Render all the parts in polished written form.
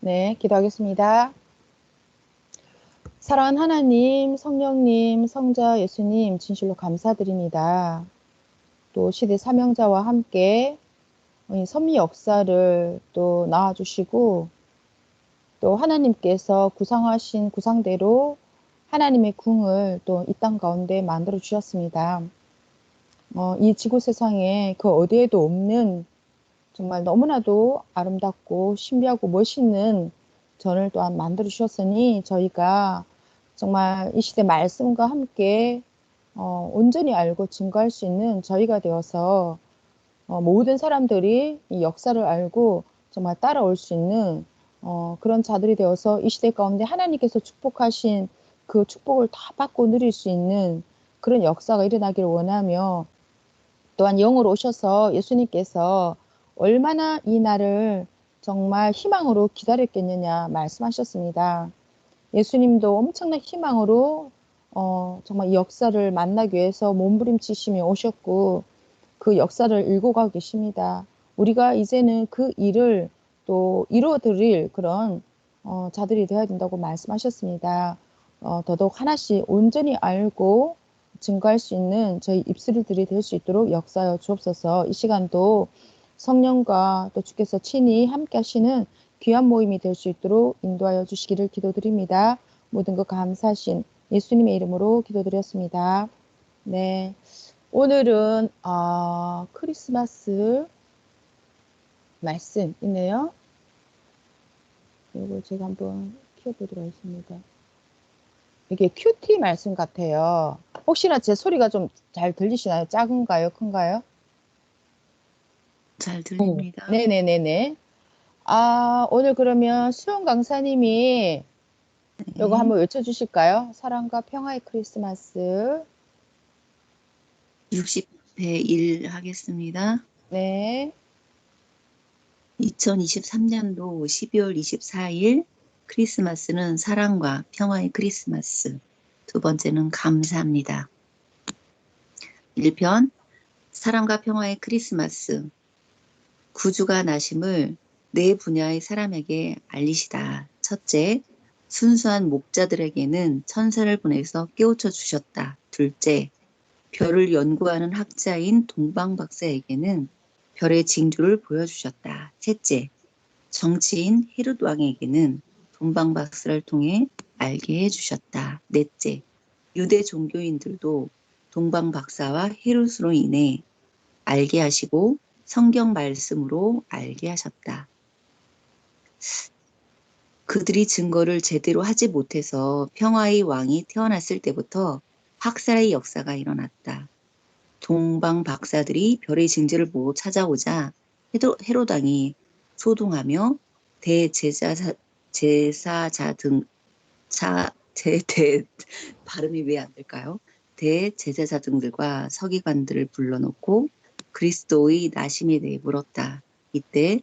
네, 기도하겠습니다. 사랑하는 하나님, 성령님, 성자 예수님, 진실로 감사드립니다. 또 시대 사명자와 함께 이 섭리 역사를 또 나와주시고, 또 하나님께서 구상하신 구상대로 하나님의 궁을 또 이 땅 가운데 만들어 주셨습니다. 이 지구 세상에 그 어디에도 없는 정말 너무나도 아름답고 신비하고 멋있는 전을 또한 만들어 주셨으니 저희가 정말 이 시대 말씀과 함께 온전히 알고 증거할 수 있는 저희가 되어서 모든 사람들이 이 역사를 알고 정말 따라올 수 있는 그런 자들이 되어서 이 시대 가운데 하나님께서 축복하신 그 축복을 다 받고 누릴 수 있는 그런 역사가 일어나기를 원하며, 또한 영으로 오셔서 예수님께서 얼마나 이 날을 정말 희망으로 기다렸겠느냐 말씀하셨습니다. 예수님도 엄청난 희망으로 정말 이 역사를 만나기 위해서 몸부림치시며 오셨고 그 역사를 일고 가고 계십니다. 우리가 이제는 그 일을 또 이루어드릴 그런 자들이 되어야 된다고 말씀하셨습니다. 더더욱 하나씩 온전히 알고 증거할 수 있는 저희 입술들이 될 수 있도록 역사하여 주옵소서. 이 시간도 성령과 또 주께서 친히 함께 하시는 귀한 모임이 될 수 있도록 인도하여 주시기를 기도드립니다. 모든 것 감사하신 예수님의 이름으로 기도드렸습니다. 네, 오늘은 크리스마스 말씀 있네요. 이걸 제가 한번 키워보도록 하겠습니다. 이게 큐티 말씀 같아요. 혹시나 제 소리가 좀 잘 들리시나요? 작은가요? 큰가요? 잘 들립니다. 네네네네. 오늘 그러면 수영 강사님이 이거 네. 한번 외쳐주실까요? 사랑과 평화의 크리스마스. 60회 1 하겠습니다. 네. 2023년도 12월 24일 크리스마스는 사랑과 평화의 크리스마스. 두 번째는 감사합니다. 1편 사랑과 평화의 크리스마스. 구주가 나심을 네 분야의 사람에게 알리시다. 첫째, 순수한 목자들에게는 천사를 보내서 깨우쳐 주셨다. 둘째, 별을 연구하는 학자인 동방박사에게는 별의 징조를 보여주셨다. 셋째, 정치인 헤롯 왕에게는 동방박사를 통해 알게 해주셨다. 넷째, 유대 종교인들도 동방박사와 헤롯으로 인해 알게 하시고 성경 말씀으로 알게 하셨다. 그들이 증거를 제대로 하지 못해서 평화의 왕이 태어났을 때부터 학살의 역사가 일어났다. 동방 박사들이 별의 징조를 보고 찾아오자 헤롯 왕이 소동하며 제사자 등 발음이 왜 안 될까요? 대제사자 등들과 서기관들을 불러놓고 그리스도의 나심에 대해 물었다. 이때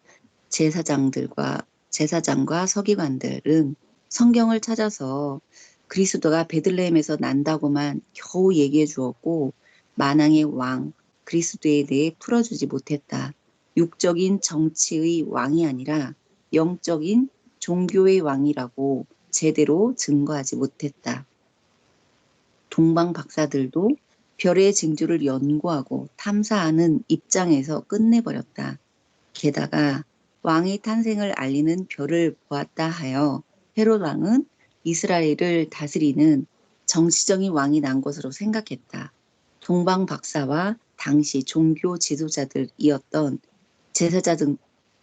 제사장과 서기관들은 성경을 찾아서 그리스도가 베들레헴에서 난다고만 겨우 얘기해 주었고 만왕의 왕 그리스도에 대해 풀어주지 못했다. 육적인 정치의 왕이 아니라 영적인 종교의 왕이라고 제대로 증거하지 못했다. 동방 박사들도 별의 징조를 연구하고 탐사하는 입장에서 끝내버렸다. 게다가 왕의 탄생을 알리는 별을 보았다 하여 헤롯 왕은 이스라엘을 다스리는 정치적인 왕이 난 것으로 생각했다. 동방 박사와 당시 종교 지도자들이었던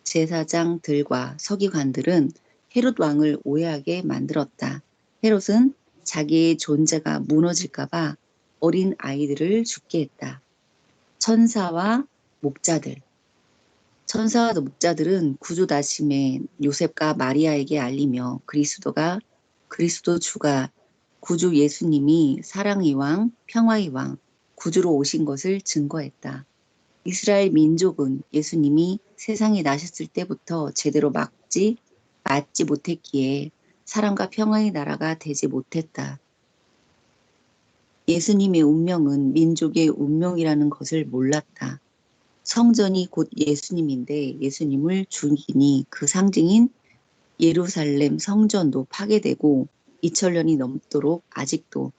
제사장들과 서기관들은 헤롯 왕을 오해하게 만들었다. 헤롯은 자기의 존재가 무너질까봐 어린 아이들을 죽게 했다. 천사와 목자들은 구주 나심에 요셉과 마리아에게 알리며 그리스도 주가 구주 예수님이 사랑의 왕, 평화의 왕, 구주로 오신 것을 증거했다. 이스라엘 민족은 예수님이 세상에 나셨을 때부터 제대로 맞지 못했기에 사랑과 평화의 나라가 되지 못했다. 예수님의 운명은 민족의 운명이라는 것을 몰랐다. 성전이 곧 예수님인데 예수님을 죽이니 그 상징인 예루살렘 성전도 파괴되고 2000년이 넘도록 아직도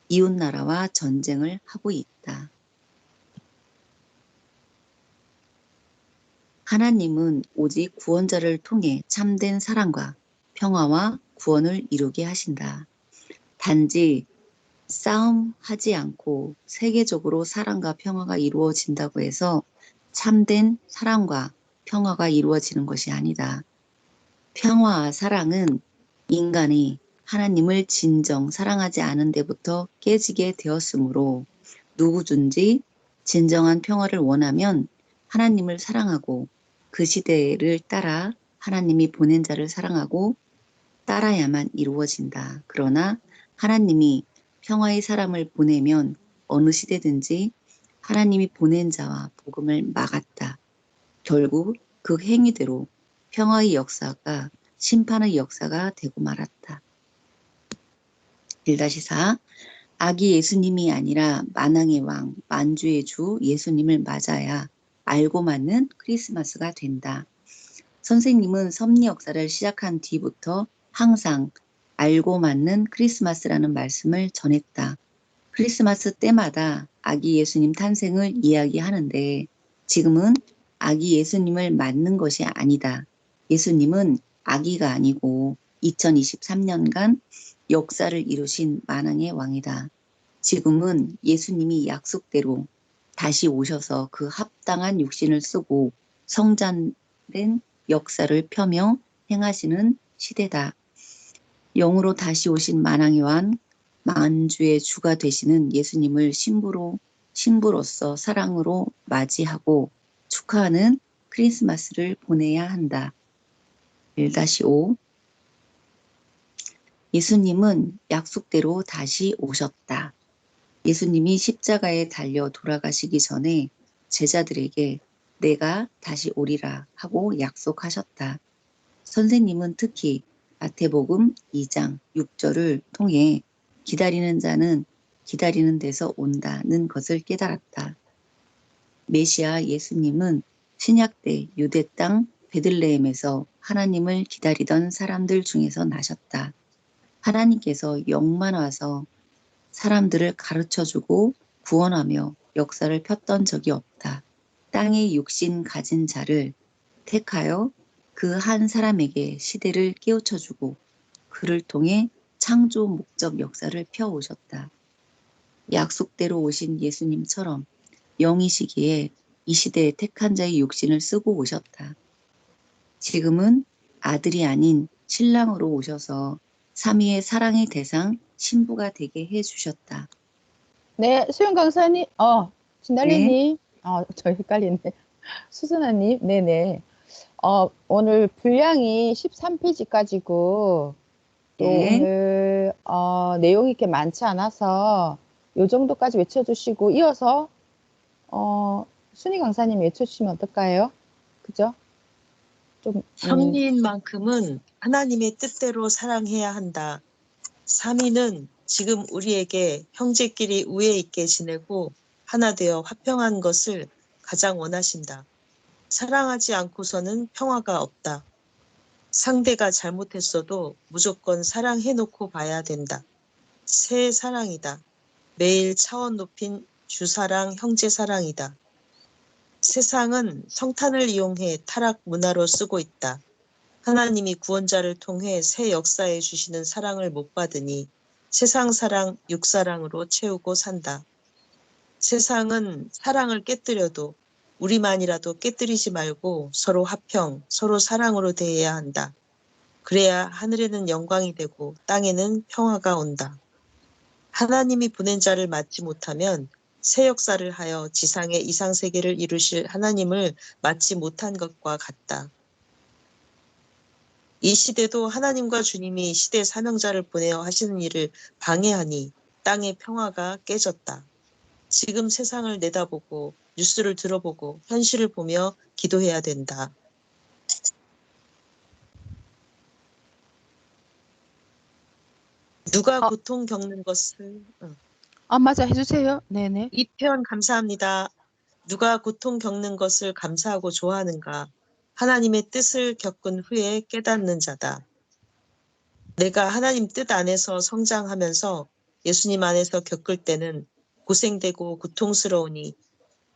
이웃나라와 전쟁을 하고 있다. 하나님은 오직 구원자를 통해 참된 사랑과 평화와 구원을 이루게 하신다. 단지 싸움하지 않고 세계적으로 사랑과 평화가 이루어진다고 해서 참된 사랑과 평화가 이루어지는 것이 아니다. 평화와 사랑은 인간이 하나님을 진정 사랑하지 않은 데부터 깨지게 되었으므로 누구든지 진정한 평화를 원하면 하나님을 사랑하고 그 시대를 따라 하나님이 보낸 자를 사랑하고 따라야만 이루어진다. 그러나 하나님이 평화의 사람을 보내면 어느 시대든지 하나님이 보낸 자와 복음을 막았다. 결국 그 행위대로 평화의 역사가 심판의 역사가 되고 말았다. 1-4 아기 예수님이 아니라 만왕의 왕, 만주의 주 예수님을 맞아야 알고 맞는 크리스마스가 된다. 선생님은 섭리 역사를 시작한 뒤부터 항상 알고 맞는 크리스마스라는 말씀을 전했다. 크리스마스 때마다 아기 예수님 탄생을 이야기하는데 지금은 아기 예수님을 맞는 것이 아니다. 예수님은 아기가 아니고 2023년간 역사를 이루신 만왕의 왕이다. 지금은 예수님이 약속대로 다시 오셔서 그 합당한 육신을 쓰고 성장된 역사를 펴며 행하시는 시대다. 영으로 다시 오신 만왕의 왕, 만주의 주가 되시는 예수님을 신부로서 사랑으로 맞이하고 축하하는 크리스마스를 보내야 한다. 1-5 예수님은 약속대로 다시 오셨다. 예수님이 십자가에 달려 돌아가시기 전에 제자들에게 내가 다시 오리라 하고 약속하셨다. 선생님은 특히 마태복음 2장 6절을 통해 기다리는 자는 기다리는 데서 온다는 것을 깨달았다. 메시아 예수님은 신약 때 유대 땅 베들레헴에서 하나님을 기다리던 사람들 중에서 나셨다. 하나님께서 영만 와서 사람들을 가르쳐주고 구원하며 역사를 폈던 적이 없다. 땅에 육신 가진 자를 택하여 그 한 사람에게 시대를 깨우쳐주고 그를 통해 창조 목적 역사를 펴오셨다. 약속대로 오신 예수님처럼 영이시기에 이 시대에 택한 자의 육신을 쓰고 오셨다. 지금은 아들이 아닌 신랑으로 오셔서 삼위의 사랑의 대상 신부가 되게 해주셨다. 네, 수영 강사님, 네, 진달래님, 저 헷갈리네. 수선아님, 네네. 오늘 분량이 13페이지까지고, 또 네. 오늘, 내용이 이렇게 많지 않아서 요 정도까지 외쳐주시고, 이어서, 순희 강사님 외쳐주시면 어떨까요? 그죠? 좀, 형제인 만큼은 하나님의 뜻대로 사랑해야 한다. 3위는 지금 우리에게 형제끼리 우애 있게 지내고 하나 되어 화평한 것을 가장 원하신다. 사랑하지 않고서는 평화가 없다. 상대가 잘못했어도 무조건 사랑해놓고 봐야 된다. 새 사랑이다. 매일 차원 높인 주사랑 형제사랑이다. 세상은 성탄을 이용해 타락 문화로 쓰고 있다. 하나님이 구원자를 통해 새 역사에 주시는 사랑을 못 받으니 세상 사랑, 육사랑으로 채우고 산다. 세상은 사랑을 깨뜨려도 우리만이라도 깨뜨리지 말고 서로 화평, 서로 사랑으로 대해야 한다. 그래야 하늘에는 영광이 되고 땅에는 평화가 온다. 하나님이 보낸 자를 맞지 못하면 새 역사를 하여 지상의 이상세계를 이루실 하나님을 맞지 못한 것과 같다. 이 시대도 하나님과 주님이 시대 사명자를 보내어 하시는 일을 방해하니 땅의 평화가 깨졌다. 지금 세상을 내다보고 뉴스를 들어보고 현실을 보며 기도해야 된다. 누가 고통 겪는 것을 맞아, 해주세요. 네네. 이 표현 감사합니다. 누가 고통 겪는 것을 감사하고 좋아하는가? 하나님의 뜻을 겪은 후에 깨닫는 자다. 내가 하나님 뜻 안에서 성장하면서 예수님 안에서 겪을 때는 고생되고 고통스러우니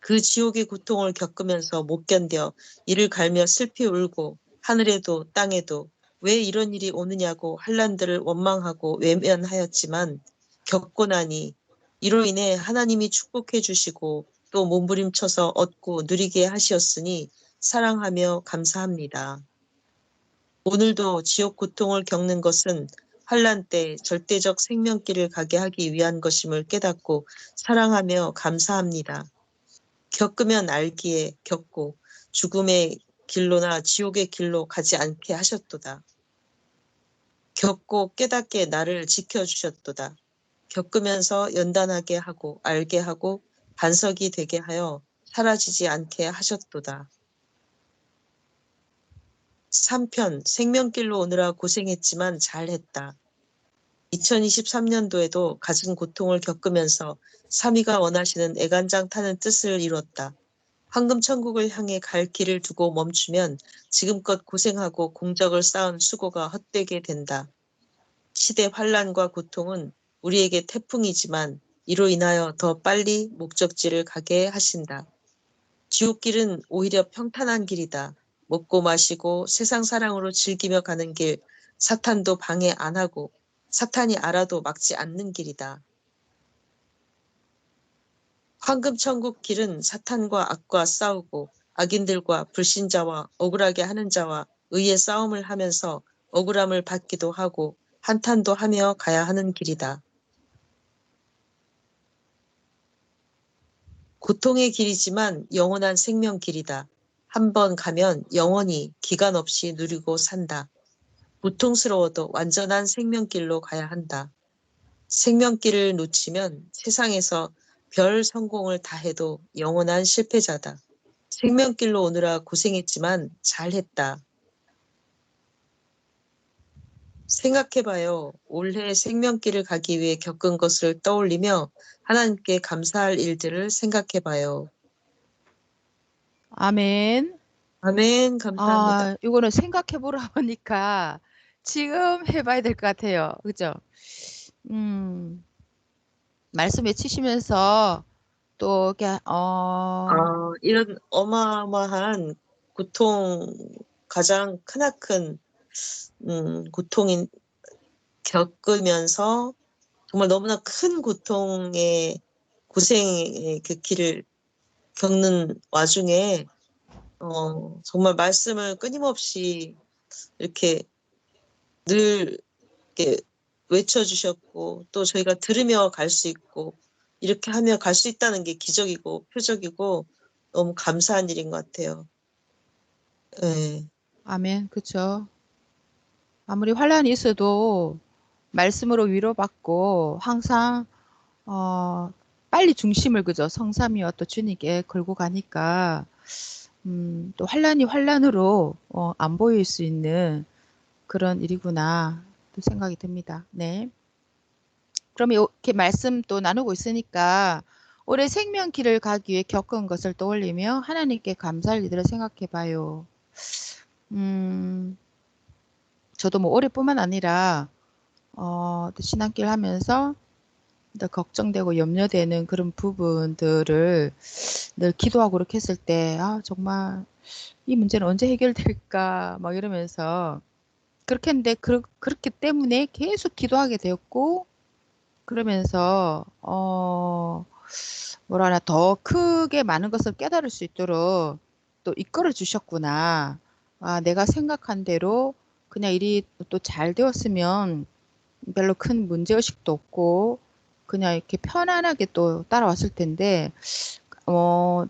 그 지옥의 고통을 겪으면서 못 견뎌 이를 갈며 슬피 울고 하늘에도 땅에도 왜 이런 일이 오느냐고 환난들을 원망하고 외면하였지만 겪고 나니 이로 인해 하나님이 축복해 주시고 또 몸부림쳐서 얻고 누리게 하시었으니 사랑하며 감사합니다. 오늘도 지옥 고통을 겪는 것은 환난 때 절대적 생명길을 가게 하기 위한 것임을 깨닫고 사랑하며 감사합니다. 겪으면 알기에 겪고 죽음의 길로나 지옥의 길로 가지 않게 하셨도다. 겪고 깨닫게 나를 지켜주셨도다. 겪으면서 연단하게 하고 알게 하고 반석이 되게 하여 사라지지 않게 하셨도다. 3편 생명길로 오느라 고생했지만 잘했다. 2023년도에도 가진 고통을 겪으면서 삼위가 원하시는 애간장 타는 뜻을 이뤘다. 황금천국을 향해 갈 길을 두고 멈추면 지금껏 고생하고 공적을 쌓은 수고가 헛되게 된다. 시대 환란과 고통은 우리에게 태풍이지만 이로 인하여 더 빨리 목적지를 가게 하신다. 지옥길은 오히려 평탄한 길이다. 먹고 마시고 세상 사랑으로 즐기며 가는 길, 사탄도 방해 안 하고 사탄이 알아도 막지 않는 길이다. 황금천국 길은 사탄과 악과 싸우고 악인들과 불신자와 억울하게 하는 자와 의의 싸움을 하면서 억울함을 받기도 하고 한탄도 하며 가야 하는 길이다. 고통의 길이지만 영원한 생명 길이다. 한 번 가면 영원히 기간 없이 누리고 산다. 고통스러워도 완전한 생명길로 가야 한다. 생명길을 놓치면 세상에서 별 성공을 다 해도 영원한 실패자다. 생명길로 오느라 고생했지만 잘했다. 생각해봐요. 올해 생명길을 가기 위해 겪은 것을 떠올리며 하나님께 감사할 일들을 생각해봐요. 아멘. 아멘. 감사합니다. 아, 이거는 생각해 보라 하니까 지금 해봐야 될 것 같아요. 그죠? 말씀 외치시면서 또 이렇게 이런 어마어마한 고통, 가장 크나큰 고통인 겪으면서 정말 너무나 큰 고통의 고생의 그 길을 겪는 와중에 정말 말씀을 끊임없이 이렇게 늘 이렇게 외쳐주셨고 또 저희가 들으며 갈 수 있고 이렇게 하며 갈 수 있다는 게 기적이고 표적이고 너무 감사한 일인 것 같아요. 네. 아멘. 그쵸. 아무리 환란이 있어도 말씀으로 위로받고 항상 빨리 중심을 그죠? 성삼위와 또 주님께 걸고 가니까 또 환란이 환란으로 안 보일 수 있는 그런 일이구나 또 생각이 듭니다. 네. 그러면 이렇게 말씀 또 나누고 있으니까 올해 생명길을 가기 위해 겪은 것을 떠올리며 하나님께 감사할 일들을 생각해 봐요. 저도 뭐 올해뿐만 아니라 또 신앙길 하면서 또 걱정되고 염려되는 그런 부분들을 늘 기도하고 그렇게 했을 때, 아, 정말 이 문제는 언제 해결될까? 막 이러면서 그렇게 했는데, 그렇기 때문에 계속 기도하게 되었고, 그러면서, 뭐라 하나, 더 크게 많은 것을 깨달을 수 있도록 또 이끌어 주셨구나. 아, 내가 생각한 대로 그냥 일이 또 잘 되었으면 별로 큰 문제의식도 없고, 그냥 이렇게 편안하게 또 따라왔을 텐데,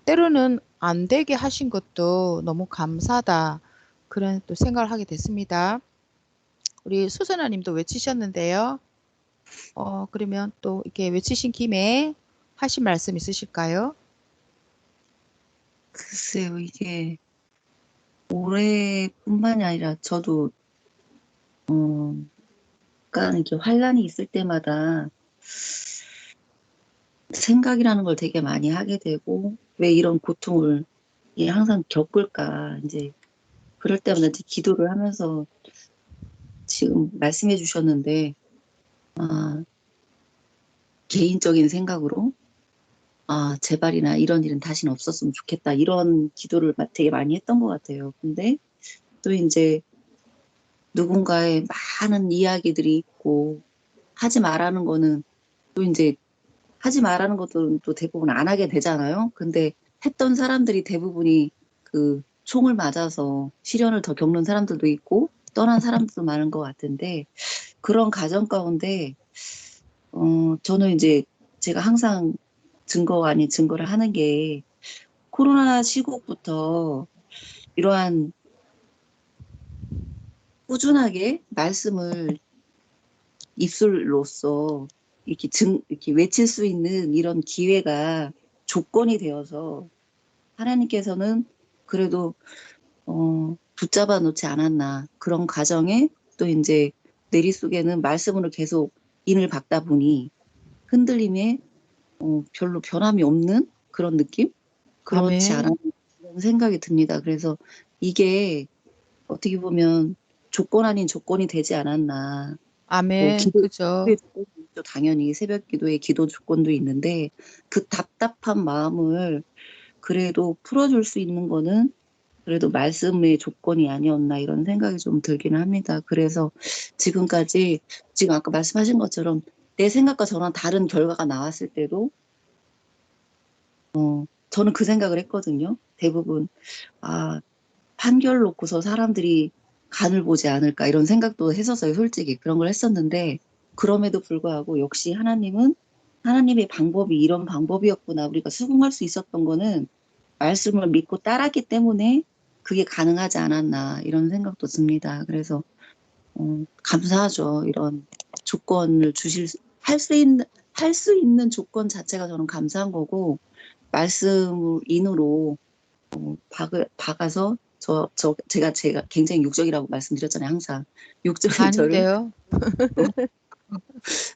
때로는 안 되게 하신 것도 너무 감사하다. 그런 또 생각을 하게 됐습니다. 우리 수선아 님도 외치셨는데요. 그러면 또 이렇게 외치신 김에 하신 말씀 있으실까요? 글쎄요, 이게 올해뿐만이 아니라 저도 약간 이렇게 환란이 있을 때마다 생각이라는 걸 되게 많이 하게 되고 왜 이런 고통을 항상 겪을까 이제 그럴 때마다 이제 기도를 하면서 지금 말씀해 주셨는데, 아, 개인적인 생각으로, 제발이나 이런 일은 다시는 없었으면 좋겠다. 이런 기도를 되게 많이 했던 것 같아요. 근데 또 이제 누군가의 많은 이야기들이 있고, 하지 말라는 거는 또 이제 하지 말라는 것들은 또 대부분 안 하게 되잖아요. 근데 했던 사람들이 대부분이 그 총을 맞아서 시련을 더 겪는 사람들도 있고 떠난 사람들도 많은 것 같은데 그런 가정 가운데 저는 이제 제가 항상 증거 아닌 증거를 하는 게 코로나 시국부터 이러한 꾸준하게 말씀을 입술로서 이렇게 외칠 수 있는 이런 기회가 조건이 되어서 하나님께서는 그래도 붙잡아 놓지 않았나. 그런 가정에 또 이제 내리 속에는 말씀으로 계속 인을 받다 보니 흔들림에 별로 변함이 없는 그런 느낌? 그렇지 않았나 아멘. 그런 생각이 듭니다. 그래서 이게 어떻게 보면 조건 아닌 조건이 되지 않았나. 뭐 아멘. 기도의 그죠. 조건도 있죠. 당연히 새벽 기도의 기도 조건도 있는데 그 답답한 마음을 그래도 풀어줄 수 있는 거는 그래도 말씀의 조건이 아니었나 이런 생각이 좀 들기는 합니다. 그래서 지금까지 지금 아까 말씀하신 것처럼 내 생각과 저랑 다른 결과가 나왔을 때도 저는 그 생각을 했거든요. 대부분 판결 놓고서 사람들이 간을 보지 않을까 이런 생각도 했었어요. 솔직히 그런 걸 했었는데 그럼에도 불구하고 역시 하나님은 하나님의 방법이 이런 방법이었구나. 우리가 수긍할 수 있었던 거는 말씀을 믿고 따랐기 때문에 그게 가능하지 않았나 이런 생각도 듭니다. 그래서 감사하죠. 이런 조건을 할 수 있는 조건 자체가 저는 감사한 거고 말씀인으로 박아서 제가 굉장히 육적이라고 말씀드렸잖아요. 항상 육적인 저를 아닌데요. 또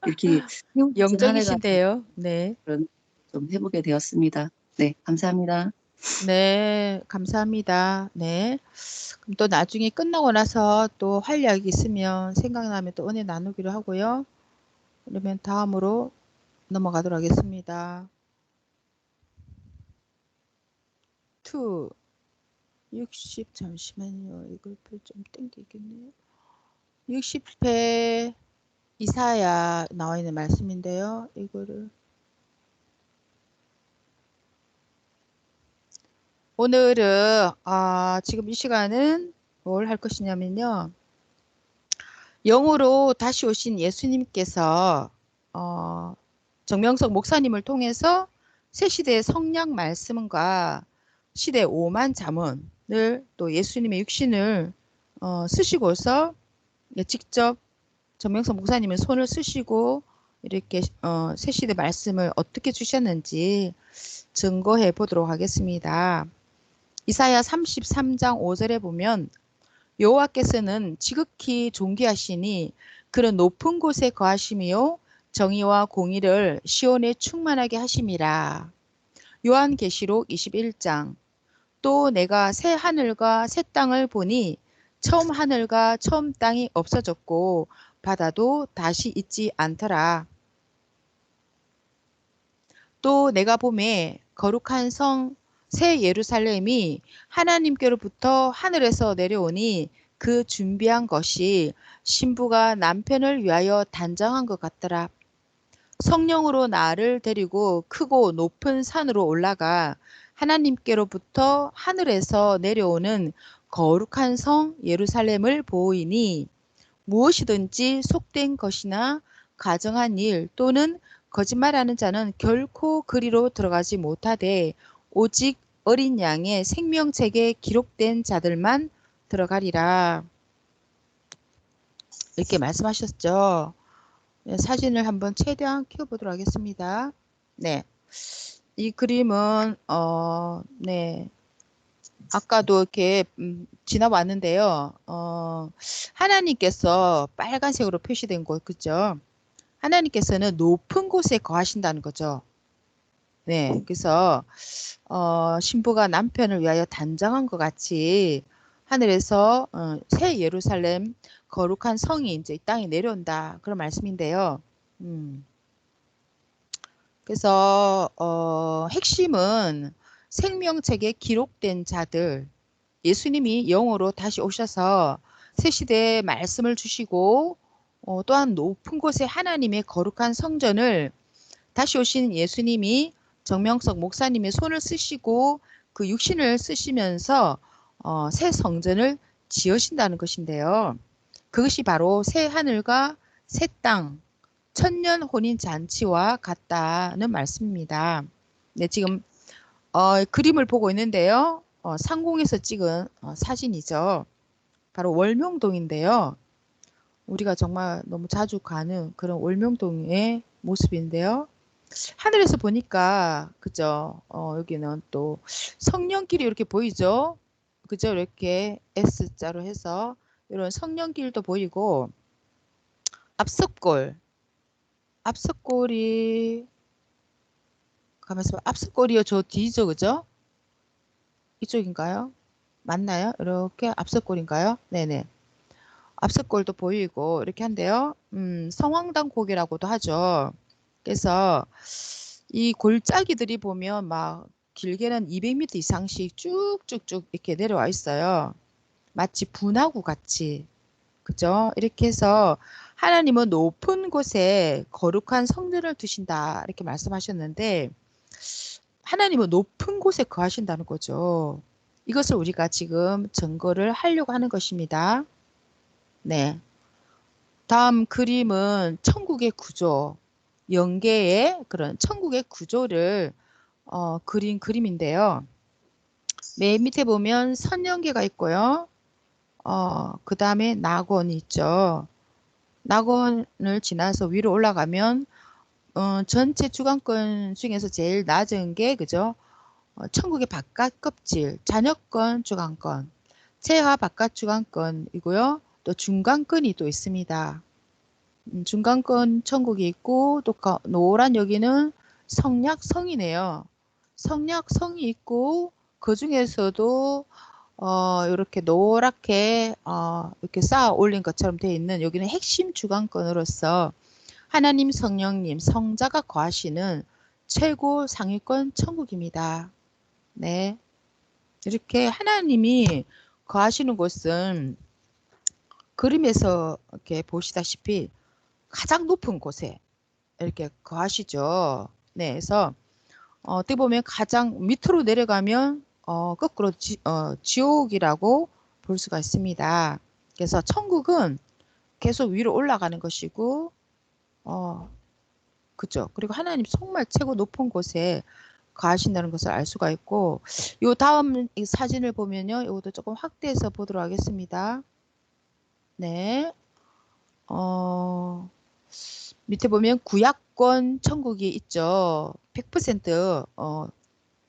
이렇게 세우신 한 해가 영적이신데요. 네. 그런 좀 해보게 되었습니다. 네, 감사합니다. 네. 감사합니다. 네. 그럼 또 나중에 끝나고 나서 또 할 이야기 있으면 생각나면 또 은혜 나누기로 하고요. 그러면 다음으로 넘어가도록 하겠습니다. 2, 60, 잠시만요. 이걸 좀 땡기겠네요. 60회 이사야 나와 있는 말씀인데요. 이거를 오늘은 지금 이 시간은 뭘 할 것이냐면요. 영으로 다시 오신 예수님께서 정명석 목사님을 통해서 새 시대의 성령 말씀과 시대 오만 잠언을 또 예수님의 육신을 쓰시고서 직접 정명석 목사님의 손을 쓰시고 이렇게 새 시대 말씀을 어떻게 주셨는지 증거해 보도록 하겠습니다. 이사야 33장 5절에 보면 여호와께서는 지극히 존귀하시니 그는 높은 곳에 거하심이요 정의와 공의를 시온에 충만하게 하심이라. 요한계시록 21장 또 내가 새 하늘과 새 땅을 보니 처음 하늘과 처음 땅이 없어졌고 바다도 다시 있지 않더라. 또 내가 보매 거룩한 성 새 예루살렘이 하나님께로부터 하늘에서 내려오니 그 준비한 것이 신부가 남편을 위하여 단장한 것 같더라. 성령으로 나를 데리고 크고 높은 산으로 올라가 하나님께로부터 하늘에서 내려오는 거룩한 성 예루살렘을 보이니 무엇이든지 속된 것이나 가정한 일 또는 거짓말하는 자는 결코 그리로 들어가지 못하되 오직 어린 양의 생명책에 기록된 자들만 들어가리라. 이렇게 말씀하셨죠. 네, 사진을 한번 최대한 키워보도록 하겠습니다. 네, 이 그림은 네, 아까도 이렇게 지나왔는데요. 하나님께서 빨간색으로 표시된 곳, 그죠? 하나님께서는 높은 곳에 거하신다는 거죠. 네, 그래서 신부가 남편을 위하여 단장한 것 같이 하늘에서 새 예루살렘 거룩한 성이 이제 이 땅에 내려온다. 그런 말씀인데요. 그래서 핵심은 생명책에 기록된 자들, 예수님이 영으로 다시 오셔서 새 시대에 말씀을 주시고 또한 높은 곳에 하나님의 거룩한 성전을 다시 오신 예수님이 정명석 목사님의 손을 쓰시고 그 육신을 쓰시면서 새 성전을 지으신다는 것인데요. 그것이 바로 새 하늘과 새 땅, 천년 혼인 잔치와 같다는 말씀입니다. 네, 지금 그림을 보고 있는데요. 상공에서 찍은 사진이죠. 바로 월명동인데요. 우리가 정말 너무 자주 가는 그런 월명동의 모습인데요. 하늘에서 보니까 그죠? 여기는 또 성령길이 이렇게 보이죠? 그죠? 이렇게 S자로 해서 이런 성령길도 보이고 앞섭골이 가만있어 봐. 앞섭골이요. 저 뒤죠, 그죠? 이쪽인가요? 맞나요? 이렇게 앞섭골인가요? 네네. 앞섭골도 보이고 이렇게 한데요. 성황당 고개라고도 하죠. 그래서 이 골짜기들이 보면 막 길게는 200m 이상씩 쭉쭉쭉 이렇게 내려와 있어요. 마치 분화구 같이. 그죠? 이렇게 해서 하나님은 높은 곳에 거룩한 성전을 두신다. 이렇게 말씀하셨는데 하나님은 높은 곳에 거하신다는 거죠. 이것을 우리가 지금 증거를 하려고 하는 것입니다. 네. 다음 그림은 천국의 구조, 영계의 그런 천국의 구조를 그린 그림인데요. 맨 밑에 보면 선영계가 있고요. 그 다음에 낙원이 있죠. 낙원을 지나서 위로 올라가면 전체 주관권 중에서 제일 낮은 게 그죠? 천국의 바깥 껍질, 자녀권 주관권, 체하 바깥 주관권이고요. 또 중간권이 또 있습니다. 중간권 천국이 있고 또 노란 여기는 성약성이네요. 성약성이 있고 그 중에서도 이렇게 노랗게 이렇게 쌓아 올린 것처럼 되어 있는 여기는 핵심 주관권으로서 하나님 성령님 성자가 거하시는 최고 상위권 천국입니다. 네. 이렇게 하나님이 거하시는 곳은 그림에서 이렇게 보시다시피 가장 높은 곳에 이렇게 거하시죠. 네. 그래서 어떻게 보면 가장 밑으로 내려가면 거꾸로 지옥이라고 볼 수가 있습니다. 그래서 천국은 계속 위로 올라가는 것이고 그죠. 그리고 하나님 정말 최고 높은 곳에 거하신다는 것을 알 수가 있고 요 다음 이 사진을 보면요. 이것도 조금 확대해서 보도록 하겠습니다. 네. 밑에 보면 구약권 천국이 있죠. 100%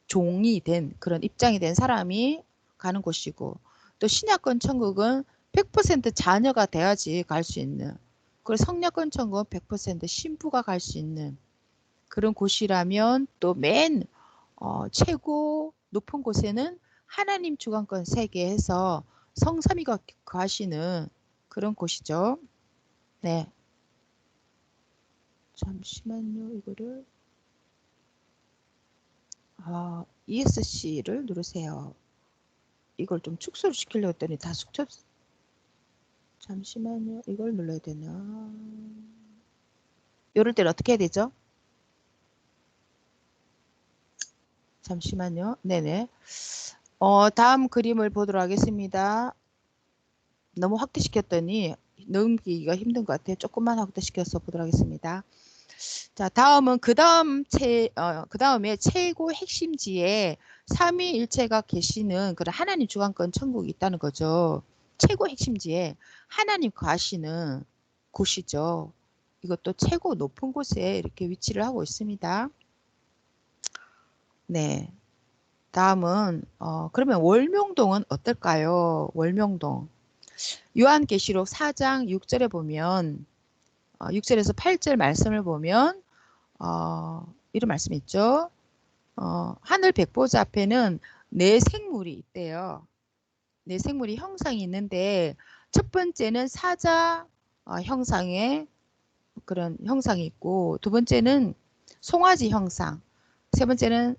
종이 된 그런 입장이 된 사람이 가는 곳이고 또 신약권 천국은 100% 자녀가 돼야지 갈 수 있는 그리고 성약권 천국은 100% 신부가 갈 수 있는 그런 곳이라면 또 맨 최고 높은 곳에는 하나님 주관권 세계에서 성삼위가 거하시는 그런 곳이죠. 네. 잠시만요. 이거를 ESC를 누르세요. 이걸 좀 축소를 시키려고 했더니 다 숙제. 잠시만요. 이걸 눌러야 되나? 이럴 때는 어떻게 해야 되죠? 잠시만요. 네네. 다음 그림을 보도록 하겠습니다. 너무 확대시켰더니 넘기기가 힘든 것 같아요. 조금만 확대시켜서 보도록 하겠습니다. 자, 다음은 그 다음에 최고 핵심지에 삼위일체가 계시는 그런 하나님 주관권 천국이 있다는 거죠. 최고 핵심지에 하나님 거하시는 곳이죠. 이것도 최고 높은 곳에 이렇게 위치를 하고 있습니다. 네. 다음은 그러면 월명동은 어떨까요? 월명동. 요한계시록 4장 6절에 보면 6절에서 8절 말씀을 보면 이런 말씀이 있죠. 하늘 백보자 앞에는 네 생물이 있대요. 네 생물의 형상이 있는데 첫 번째는 사자 형상의 그런 형상이 있고 두 번째는 송아지 형상, 세 번째는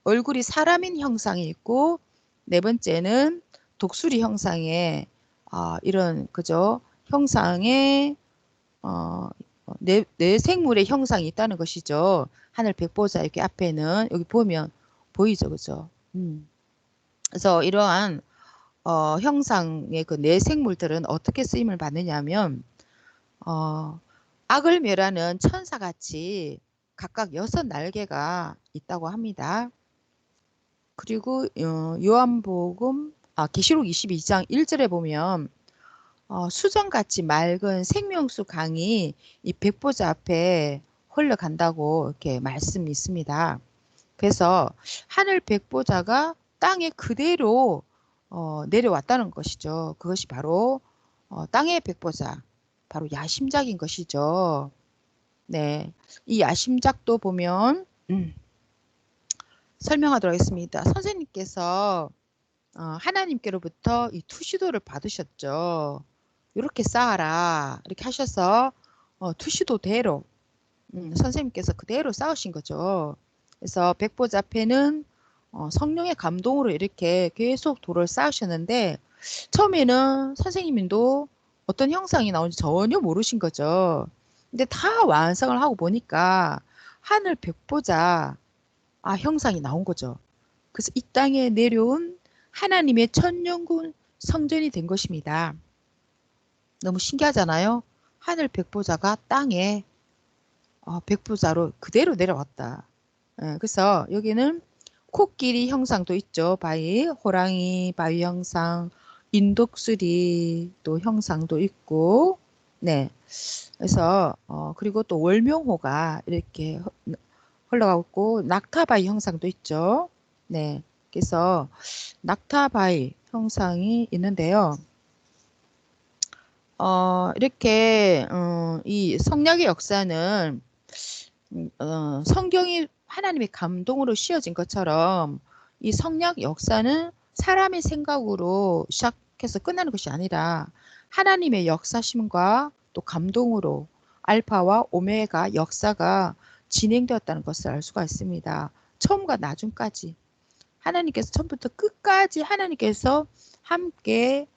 얼굴이 사람인 형상이 있고 네 번째는 독수리 형상의 이런 그죠 형상의 네 생물의 형상이 있다는 것이죠. 하늘 백보자 이렇게 앞에는 여기 보면 보이죠, 그죠? 그래서 이러한 형상의 그 네 생물들은 어떻게 쓰임을 받느냐면 악을 멸하는 천사같이 각각 6날개가 있다고 합니다. 그리고 요한복음 계시록 22장 1절에 보면 수정같이 맑은 생명수 강이 이 백보자 앞에 흘러간다고 이렇게 말씀이 있습니다. 그래서 하늘 백보자가 땅에 그대로 내려왔다는 것이죠. 그것이 바로 땅의 백보자, 바로 야심작인 것이죠. 네, 이 야심작도 보면 설명하도록 하겠습니다. 선생님께서 하나님께로부터 이 투시도를 받으셨죠. 이렇게 쌓아라 이렇게 하셔서 투시도대로 선생님께서 그대로 쌓으신 거죠. 그래서 백보자 앞에는 성령의 감동으로 이렇게 계속 돌을 쌓으셨는데 처음에는 선생님도 어떤 형상이 나오는지 전혀 모르신 거죠. 근데 다 완성을 하고 보니까 하늘 백보자 형상이 나온 거죠. 그래서 이 땅에 내려온 하나님의 천년군 성전이 된 것입니다. 너무 신기하잖아요. 하늘 백보자가 땅에 백보자로 그대로 내려왔다. 그래서 여기는 코끼리 형상도 있죠. 바위, 호랑이 바위 형상, 인독수리 또 형상도 있고, 네. 그래서 그리고 또 월명호가 이렇게 흘러가고 낙타바위 형상도 있죠. 네. 그래서 낙타바위 형상이 있는데요. 이렇게 이 성령의 역사는 성경이 하나님의 감동으로 씌워진 것처럼 이 성령 역사는 사람의 생각으로 시작해서 끝나는 것이 아니라 하나님의 역사심과 또 감동으로 알파와 오메가 역사가 진행되었다는 것을 알 수가 있습니다. 처음과 나중까지 하나님께서 처음부터 끝까지 하나님께서 함께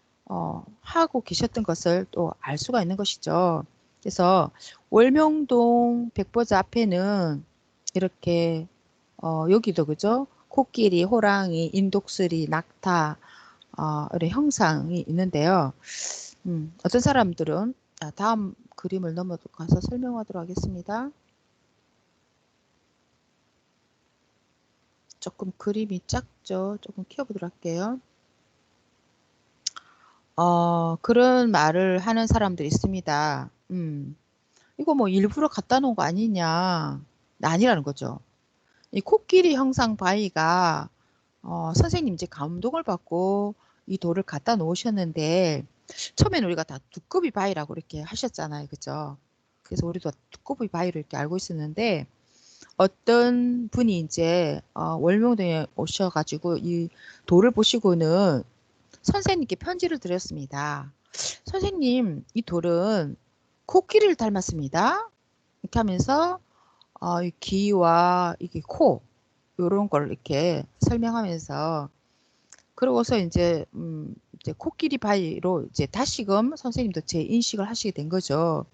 하고 계셨던 것을 또 알 수가 있는 것이죠. 그래서 월명동 백보자 앞에는 이렇게 여기도 그죠? 코끼리, 호랑이, 인독수리, 낙타 이런 형상이 있는데요. 어떤 사람들은 다음 그림을 넘어가서 설명하도록 하겠습니다. 조금 그림이 작죠? 조금 키워보도록 할게요. 그런 말을 하는 사람들이 있습니다. 이거 뭐 일부러 갖다 놓은 거 아니냐. 아니라는 거죠. 이 코끼리 형상 바위가 선생님 이제 감동을 받고 이 돌을 갖다 놓으셨는데 처음에는 우리가 다 두꺼비 바위라고 이렇게 하셨잖아요. 그죠? 그래서 우리도 두꺼비 바위로 이렇게 알고 있었는데 어떤 분이 이제 월명동에 오셔가지고 이 돌을 보시고는 선생님께 편지를 드렸습니다. 선생님, 이 돌은 코끼리를 닮았습니다. 이렇게 하면서 이 귀와 이게 코 이런 걸 이렇게 설명하면서 그러고서 이제 코끼리 바위로 이제 다시금 선생님도 재인식을 하시게 된 거죠.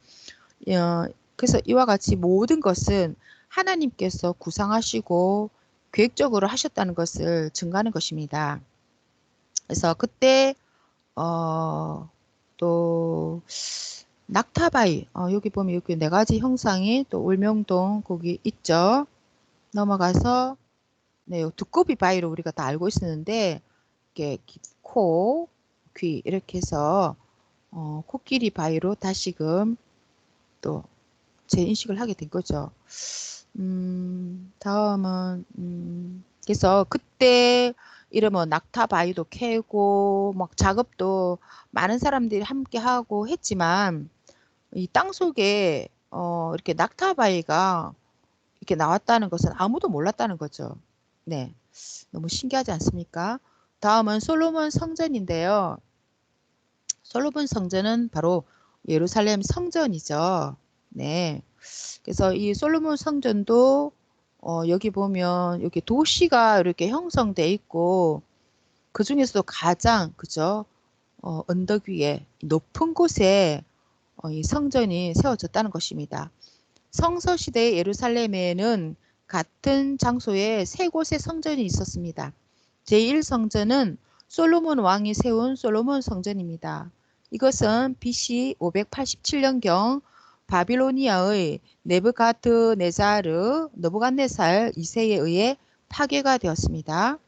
그래서 이와 같이 모든 것은 하나님께서 구상하시고 계획적으로 하셨다는 것을 증거하는 것입니다. 그래서 그때 또 낙타바위 여기 보면 여기 4가지 형상이 또 울명동 거기 있죠. 넘어가서 네, 두꺼비 바위로 우리가 다 알고 있었는데 이렇게 코, 귀 이렇게 해서 코끼리 바위로 다시금 또 재인식을 하게 된 거죠. 다음은 그래서 그때 이러면 낙타바위도 캐고 막 작업도 많은 사람들이 함께 하고 했지만 이 땅속에 이렇게 낙타바위가 이렇게 나왔다는 것은 아무도 몰랐다는 거죠. 네. 너무 신기하지 않습니까? 다음은 솔로몬 성전인데요. 솔로몬 성전은 바로 예루살렘 성전이죠. 네. 그래서 이 솔로몬 성전도 여기 보면 여기 도시가 이렇게 형성돼 있고 그 중에서도 가장 그죠? 언덕 위에 높은 곳에 이 성전이 세워졌다는 것입니다. 성서 시대의 예루살렘에는 같은 장소에 세 곳의 성전이 있었습니다. 제1성전은 솔로몬 왕이 세운 솔로몬 성전입니다. 이것은 BC 587년경 바빌로니아의 느부갓네살 2세에 의해 파괴가 되었습니다.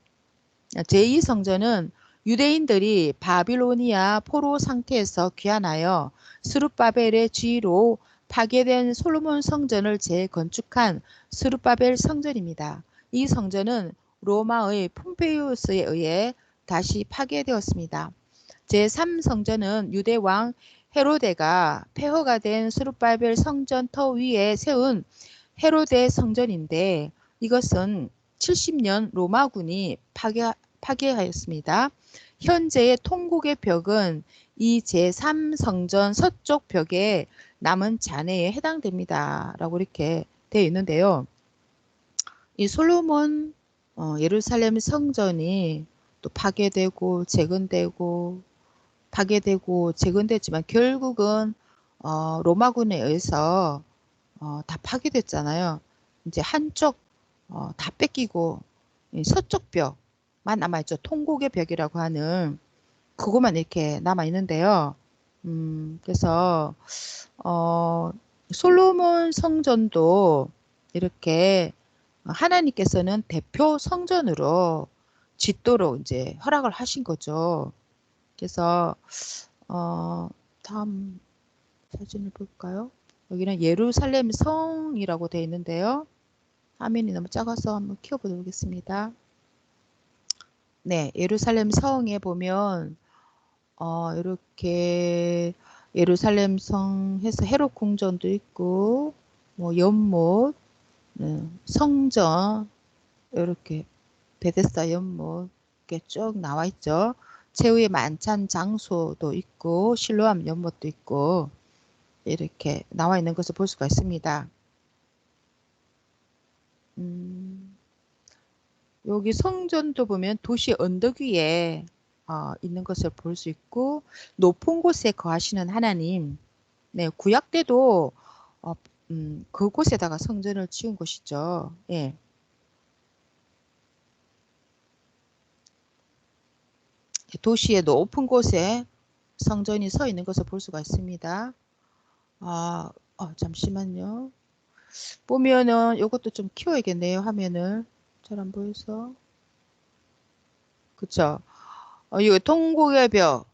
제2성전은 유대인들이 바빌로니아 포로 상태에서 귀환하여 스룹바벨의 지휘로 파괴된 솔로몬 성전을 재건축한 스룹바벨 성전입니다. 이 성전은 로마의 폼페이우스에 의해 다시 파괴되었습니다. 제3성전은 유대왕 헤로데가 폐허가 된 스룹바벨 성전 터 위에 세운 헤로데 성전인데 이것은 70년 로마군이 파괴하였습니다. 현재의 통곡의 벽은 이 제3성전 서쪽 벽에 남은 잔해에 해당됩니다. 라고 이렇게 되어 있는데요. 이 솔로몬 예루살렘 성전이 또 파괴되고 재건되고 파괴되고 재건됐지만 결국은 로마군에 의해서 다 파괴됐잖아요. 이제 한쪽 다 뺏기고 서쪽 벽만 남아있죠. 통곡의 벽이라고 하는 그것만 이렇게 남아있는데요. 그래서 솔로몬 성전도 이렇게 하나님께서는 대표 성전으로 짓도록 이제 허락을 하신 거죠. 그래서 다음 사진을 볼까요? 여기는 예루살렘 성이라고 되어 있는데요. 화면이 너무 작아서 한번 키워보도록 하겠습니다. 네, 예루살렘 성에 보면 이렇게 예루살렘 성 해서 헤롯 궁전도 있고 뭐 연못, 성전 이렇게 베데스다 연못 이렇게 쭉 나와 있죠. 최후의 만찬 장소도 있고 실로암 연못도 있고 이렇게 나와 있는 것을 볼 수가 있습니다. 여기 성전도 보면 도시 언덕 위에 있는 것을 볼 수 있고 높은 곳에 거하시는 하나님. 네, 구약 때도 그곳에다가 성전을 지은 것이죠. 예. 도시의 높은 곳에 성전이 서 있는 것을 볼 수가 있습니다. 잠시만요. 보면은 이것도 좀 키워야겠네요. 화면을 잘 안 보여서. 그쵸? 이 통곡의 벽,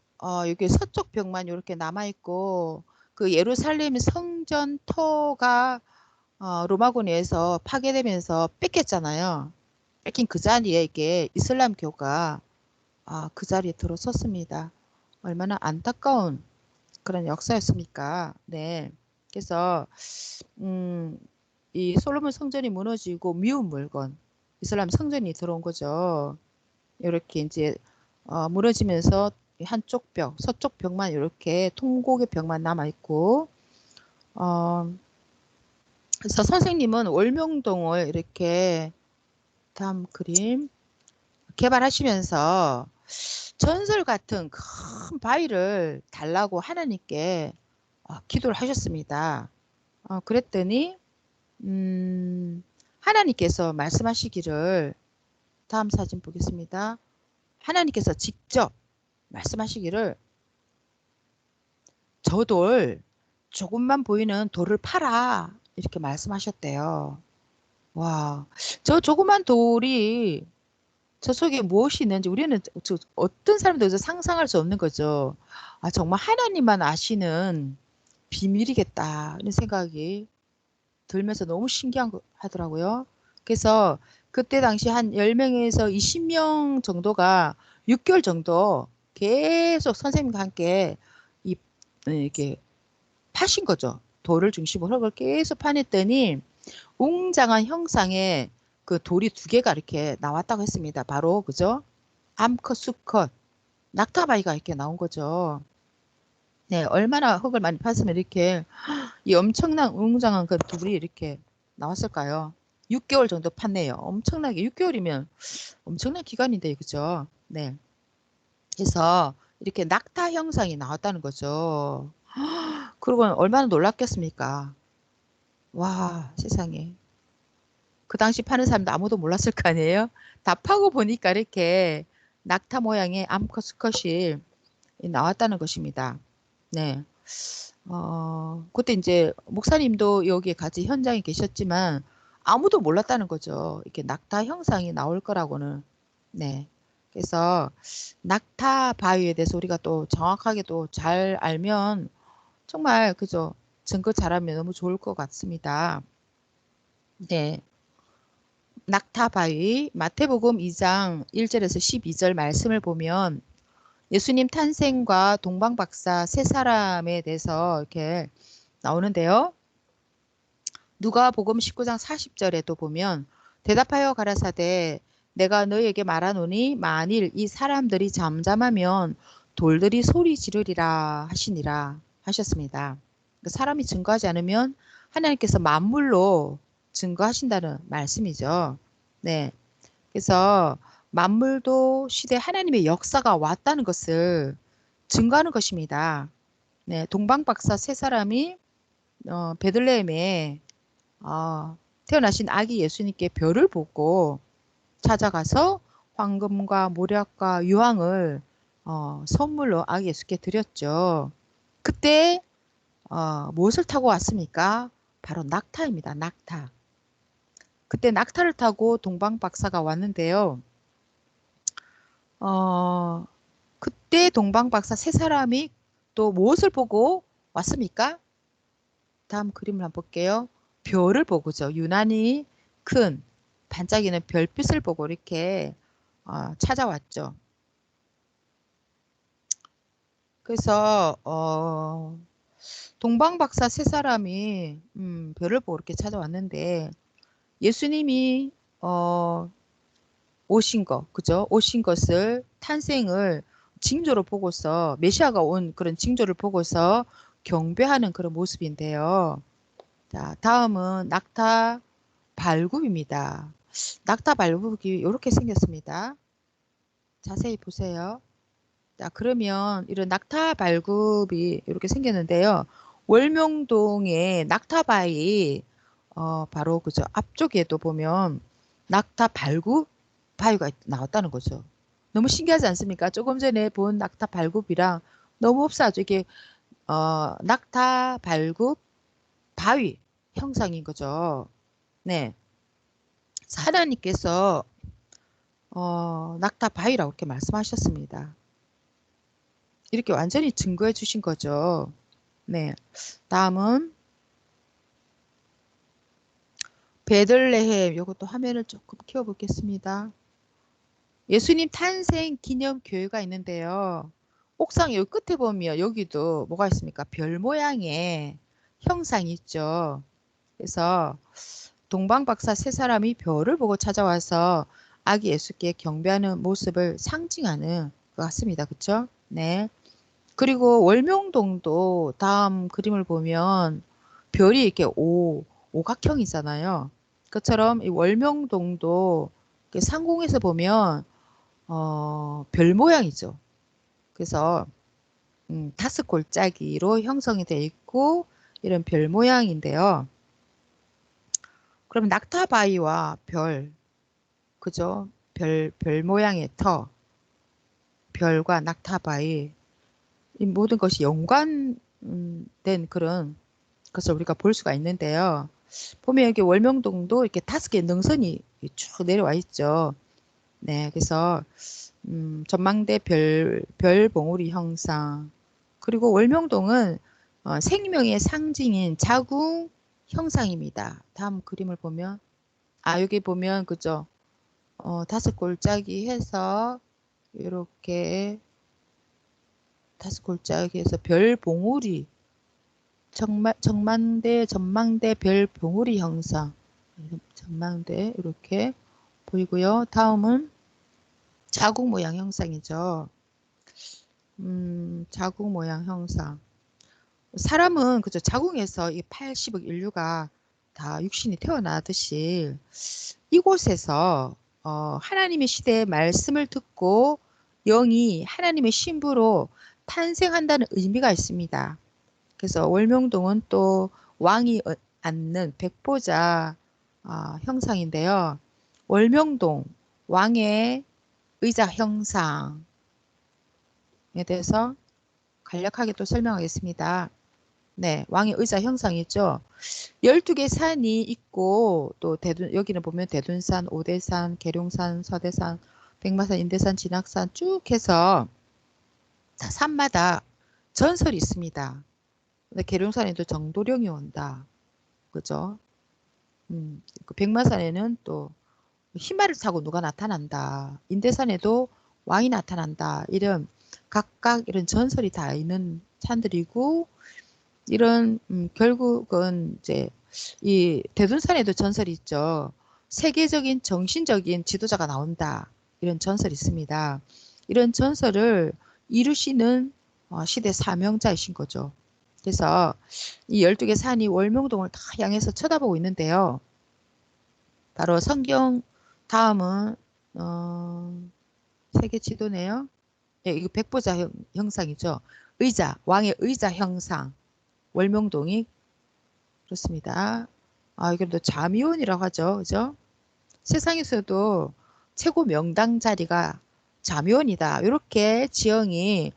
여기 서쪽 벽만 이렇게 남아있고, 그 예루살렘 성전 터가 로마군에 의해서 파괴되면서 뺏겼잖아요. 뺏긴 그 자리에 이게 이슬람교가 그 자리에 들어섰습니다. 얼마나 안타까운 그런 역사였습니까? 네. 그래서 이 솔로몬 성전이 무너지고 미운 물건, 이슬람 성전이 들어온 거죠. 이렇게 이제 무너지면서 한쪽 벽, 서쪽 벽만 이렇게 통곡의 벽만 남아 있고, 그래서 선생님은 월명동을 이렇게 다음 그림 개발하시면서 전설 같은 큰 바위를 달라고 하나님께 기도를 하셨습니다. 그랬더니 하나님께서 말씀하시기를 다음 사진 보겠습니다. 하나님께서 직접 말씀하시기를 저 돌 조금만 보이는 돌을 팔아 이렇게 말씀하셨대요. 와, 저 조그만 돌이 저 속에 무엇이 있는지 우리는 어떤 사람들도 상상할 수 없는 거죠. 정말 하나님만 아시는 비밀이겠다 이런 생각이 들면서 너무 신기하더라고요. 그래서 그때 당시 한 10명에서 20명 정도가 6개월 정도 계속 선생님과 함께 이렇게 파신 거죠. 돌을 중심으로 흙을 계속 파냈더니 웅장한 형상의 그 돌이 2개가 이렇게 나왔다고 했습니다. 바로 그죠? 암컷, 수컷, 낙타바위가 이렇게 나온 거죠. 네, 얼마나 흙을 많이 팠으면 이렇게 이 엄청난 웅장한 그 둘이 이렇게 나왔을까요? 6개월 정도 팠네요. 엄청나게 6개월이면 엄청난 기간인데 그죠? 네. 그래서 이렇게 낙타 형상이 나왔다는 거죠. 그리고 얼마나 놀랐겠습니까? 와, 세상에. 그 당시 파는 사람도 아무도 몰랐을 거 아니에요? 다 파고 보니까 이렇게 낙타 모양의 암컷 수컷이 나왔다는 것입니다. 네. 그때 이제 목사님도 여기에 같이 현장에 계셨지만 아무도 몰랐다는 거죠. 이렇게 낙타 형상이 나올 거라고는. 네. 그래서 낙타 바위에 대해서 우리가 또 정확하게 또 잘 알면 정말 그죠. 증거 잘하면 너무 좋을 것 같습니다. 네. 낙타 바위 마태복음 2장 1절에서 12절 말씀을 보면 예수님 탄생과 동방박사 세 사람에 대해서 이렇게 나오는데요. 누가복음 19장 40절에도 보면 대답하여 가라사대 내가 너희에게 말하노니 만일 이 사람들이 잠잠하면 돌들이 소리 지르리라 하시니라 하셨습니다. 사람이 증거하지 않으면 하나님께서 만물로 증거하신다는 말씀이죠. 네. 그래서 만물도 시대 하나님의 역사가 왔다는 것을 증거하는 것입니다. 네, 동방박사 세 사람이 베들레헴에 태어나신 아기 예수님께 별을 보고 찾아가서 황금과 모략과 유황을 선물로 아기 예수께 드렸죠. 그때 무엇을 타고 왔습니까? 바로 낙타입니다. 낙타. 그때 낙타를 타고 동방박사가 왔는데요. 그때 동방박사 세 사람이 또 무엇을 보고 왔습니까? 다음 그림을 한번 볼게요. 별을 보고죠. 유난히 큰 반짝이는 별빛을 보고 이렇게 찾아왔죠. 그래서 동방박사 세 사람이 별을 보고 이렇게 찾아왔는데 예수님이 오신 것, 그죠? 오신 것을 탄생을 징조로 보고서 메시아가 온 그런 징조를 보고서 경배하는 그런 모습인데요. 자, 다음은 낙타 발굽입니다. 낙타 발굽이 이렇게 생겼습니다. 자세히 보세요. 자, 그러면 이런 낙타 발굽이 이렇게 생겼는데요. 월명동의 낙타바위 바로 그죠 앞쪽에도 보면 낙타 발굽 바위가 나왔다는 거죠. 너무 신기하지 않습니까? 조금 전에 본 낙타 발굽이랑 너무 흡사하죠. 이게 낙타 발굽 바위 형상인 거죠. 네. 하나님께서 낙타 바위라고 이렇게 말씀하셨습니다. 이렇게 완전히 증거해 주신 거죠. 네. 다음은 베들레헴. 이것도 화면을 조금 키워 보겠습니다. 예수님 탄생 기념 교회가 있는데요. 옥상 여기 끝에 보면 여기도 뭐가 있습니까? 별 모양의 형상이 있죠. 그래서 동방박사 세 사람이 별을 보고 찾아와서 아기 예수께 경배하는 모습을 상징하는 것 같습니다. 그렇죠? 네. 그리고 월명동도 다음 그림을 보면 별이 이렇게 오각형이잖아요. 그처럼 이 월명동도 상공에서 보면 별 모양이죠. 그래서 다섯 골짜기로 형성이 되어 있고 이런 별 모양인데요. 그럼 낙타바위와 별, 그죠? 별 모양의 터, 별과 낙타바위, 이 모든 것이 연관된 그런 것을 우리가 볼 수가 있는데요. 보면 여기 월명동도 이렇게 5개의 능선이 쭉 내려와 있죠. 네, 그래서 전망대 별 봉우리 형상, 그리고 월명동은 생명의 상징인 자궁 형상입니다. 다음 그림을 보면 여기 보면 그죠? 5골짜기 해서 이렇게 5골짜기 해서 별 봉우리 전망대 별 봉우리 형상 전망대 이렇게 보이고요. 다음은 자국 모양 형상이죠. 자국 모양 형상. 사람은 그죠 자궁에서 이 80억 인류가 다 육신이 태어나듯이 이곳에서 하나님의 시대의 말씀을 듣고 영이 하나님의 신부로 탄생한다는 의미가 있습니다. 그래서 월명동은 또 왕이 앉는 백보자 형상인데요. 월명동 왕의 의자 형상에 대해서 간략하게 또 설명하겠습니다. 네, 왕의 의자 형상이죠. 12개 산이 있고 또 여기는 보면 대둔산, 오대산, 계룡산, 서대산, 백마산, 인대산, 진학산 쭉 해서 자, 산마다 전설이 있습니다. 근데 계룡산에도 정도령이 온다. 그죠? 그 백마산에는 또 희마를 타고 누가 나타난다. 인대산에도 왕이 나타난다. 이런 각각 이런 전설이 다 있는 산들이고 이런 결국은 이제 이 대둔산에도 전설이 있죠. 세계적인 정신적인 지도자가 나온다. 이런 전설이 있습니다. 이런 전설을 이루시는 시대 사명자이신 거죠. 그래서 이 12개 산이 월명동을 다 향해서 쳐다보고 있는데요. 바로 성경 다음은 세계 지도네요. 예, 이거 백보자 형상이죠. 의자, 왕의 의자 형상. 월명동이 그렇습니다. 이것도 자미원이라고 하죠. 그죠? 세상에서도 최고 명당 자리가 자미원이다. 이렇게 지형이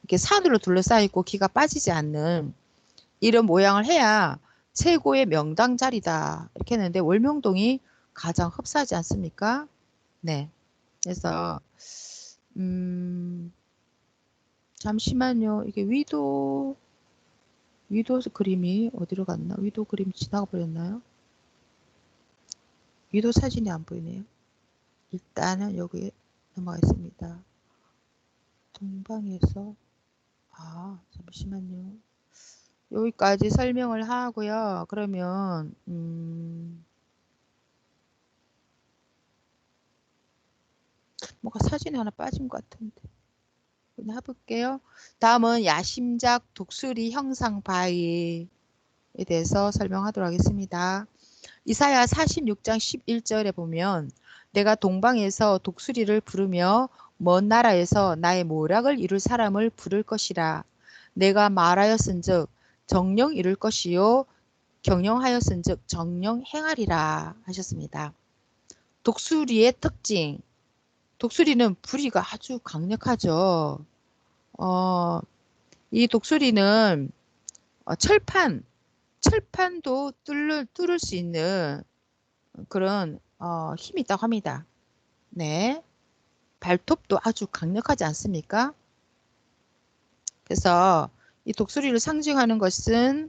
이렇게 산으로 둘러싸여 있고 기가 빠지지 않는 이런 모양을 해야 최고의 명당 자리다. 이렇게 했는데 월명동이 가장 흡사하지 않습니까? 네. 그래서 잠시만요. 이게 위도 그림이 어디로 갔나? 위도 그림 지나가 버렸나요? 위도 사진이 안 보이네요. 일단은 여기에 넘어가겠습니다. 동방에서 잠시만요. 여기까지 설명을 하고요. 그러면 뭐가 사진이 하나 빠진 것 같은데 그냥 해볼게요. 다음은 야심작 독수리 형상 바위에 대해서 설명하도록 하겠습니다. 이사야 46장 11절에 보면 내가 동방에서 독수리를 부르며 먼 나라에서 나의 모략을 이룰 사람을 부를 것이라. 내가 말하였은즉 정령 이룰 것이요 경영하였은즉 정령 행하리라 하셨습니다. 독수리의 특징. 독수리는 부리가 아주 강력하죠. 이 독수리는 철판도 뚫을 수 있는 그런 힘이 있다고 합니다. 네, 발톱도 아주 강력하지 않습니까? 그래서 이 독수리를 상징하는 것은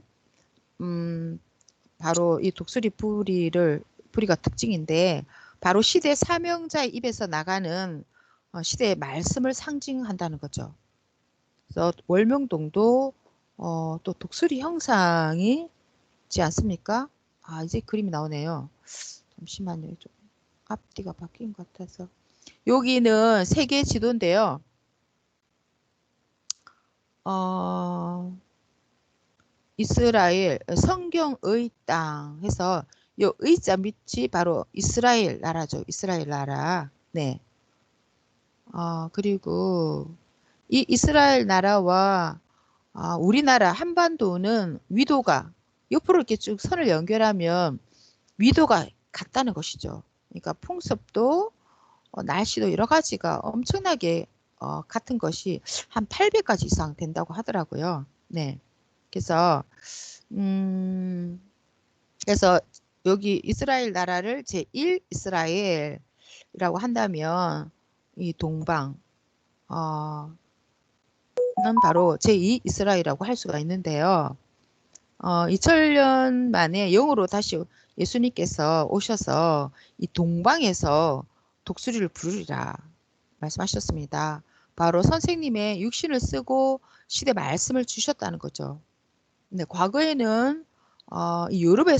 바로 이 독수리 부리가 특징인데 바로 시대 사명자의 입에서 나가는 시대의 말씀을 상징한다는 거죠. 그래서 월명동도 또 독수리 형상이 있지 않습니까? 이제 그림이 나오네요. 잠시만요. 좀 앞뒤가 바뀐 것 같아서. 여기는 세계 지도인데요. 이스라엘 성경의 땅 해서 요 의자 밑이 바로 이스라엘 나라죠. 이스라엘 나라. 네. 그리고 이 이스라엘 나라와 우리나라 한반도는 위도가 옆으로 이렇게 쭉 선을 연결하면 위도가 같다는 것이죠. 그러니까 풍습도 날씨도 여러 가지가 엄청나게 같은 것이 한 800가지 이상 된다고 하더라고요. 네. 그래서 여기 이스라엘 나라를 제1 이스라엘이라고 한다면 이 동방 는 바로 제2 이스라엘이라고 할 수가 있는데요. 2000년 만에 영으로 다시 예수님께서 오셔서 이 동방에서 독수리를 부르리라 말씀하셨습니다. 바로 선생님의 육신을 쓰고 시대 말씀을 주셨다는 거죠. 근데 과거에는 유럽에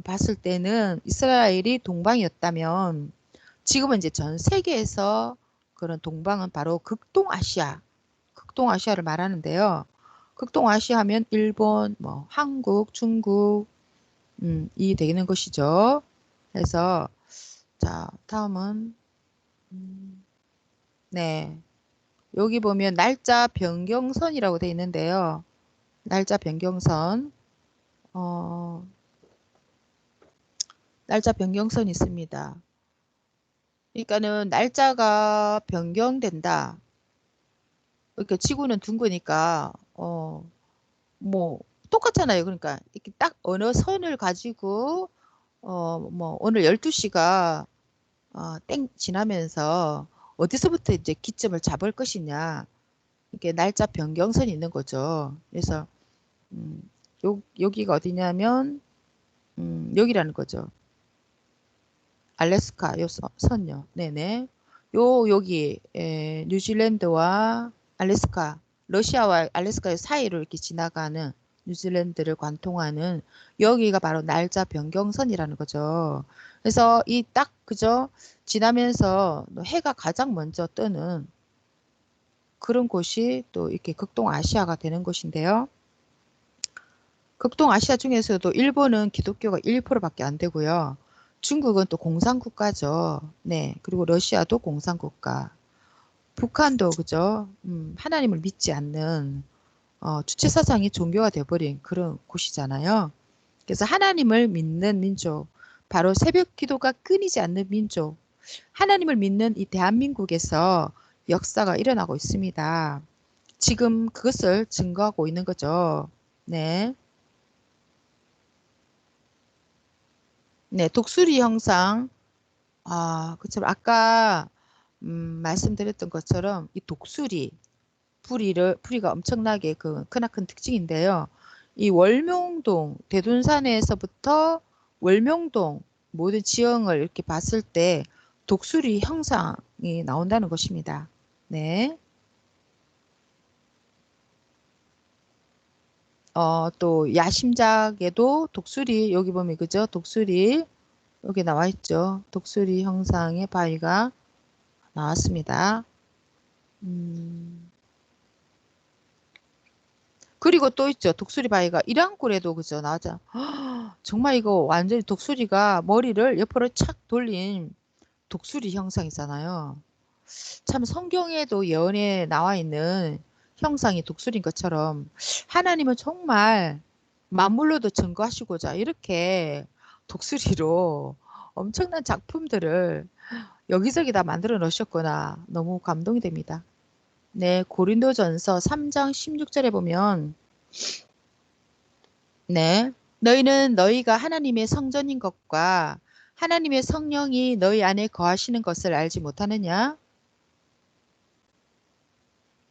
봤을 때는 이스라엘이 동방이었다면 지금은 이제 전 세계에서 그런 동방은 바로 극동아시아를 말하는데요. 극동아시아 하면 일본, 뭐 한국, 중국, 이 되는 것이죠. 그래서 자, 다음은 네, 여기 보면 날짜 변경선이라고 되어 있는데요. 날짜 변경선, 어, 날짜 변경선이 있습니다. 그러니까는 날짜가 변경된다. 그러니까 지구는 둥그니까 뭐 똑같잖아요. 그러니까 이렇게 딱 어느 선을 가지고 뭐 오늘 12시가 땡 지나면서 어디서부터 이제 기점을 잡을 것이냐. 이게 날짜 변경선이 있는 거죠. 그래서 음, 여기가 어디냐면 여기라는 거죠. 알래스카 요 선요. 네네. 여기 뉴질랜드와 알래스카, 러시아와 알래스카 사이로 이렇게 지나가는 뉴질랜드를 관통하는 여기가 바로 날짜 변경선이라는 거죠. 그래서 이 딱 그죠? 지나면서 해가 가장 먼저 뜨는 그런 곳이 또 이렇게 극동아시아가 되는 곳인데요. 극동아시아 중에서도 일본은 기독교가 1%밖에 안 되고요. 중국은 또 공산국가죠. 네. 그리고 러시아도 공산국가. 북한도 그죠. 하나님을 믿지 않는 주체 사상이 종교가 돼버린 그런 곳이잖아요. 그래서 하나님을 믿는 민족, 바로 새벽 기도가 끊이지 않는 민족, 하나님을 믿는 이 대한민국에서 역사가 일어나고 있습니다. 지금 그것을 증거하고 있는 거죠. 네. 네, 독수리 형상. 그처럼 아까 말씀드렸던 것처럼 이 독수리 풀이가 엄청나게 그 크나큰 특징인데요. 이 월명동 대둔산에서부터 월명동 모든 지형을 이렇게 봤을 때 독수리 형상이 나온다는 것입니다. 네. 또 야심작에도 독수리 여기 보면 그죠? 독수리 여기 나와 있죠. 독수리 형상의 바위가 나왔습니다. 그리고 또 있죠. 독수리 바위가 일왕굴에도 그죠. 나오죠. 정말 이거 완전히 독수리가 머리를 옆으로 착 돌린 독수리 형상이잖아요. 참 성경에도 예언에 나와 있는 형상이 독수리인 것처럼 하나님은 정말 만물로도 증거하시고자 이렇게 독수리로 엄청난 작품들을 여기저기 다 만들어 놓으셨구나. 너무 감동이 됩니다. 네, 고린도전서 3장 16절에 보면 네, 너희는 너희가 하나님의 성전인 것과 하나님의 성령이 너희 안에 거하시는 것을 알지 못하느냐?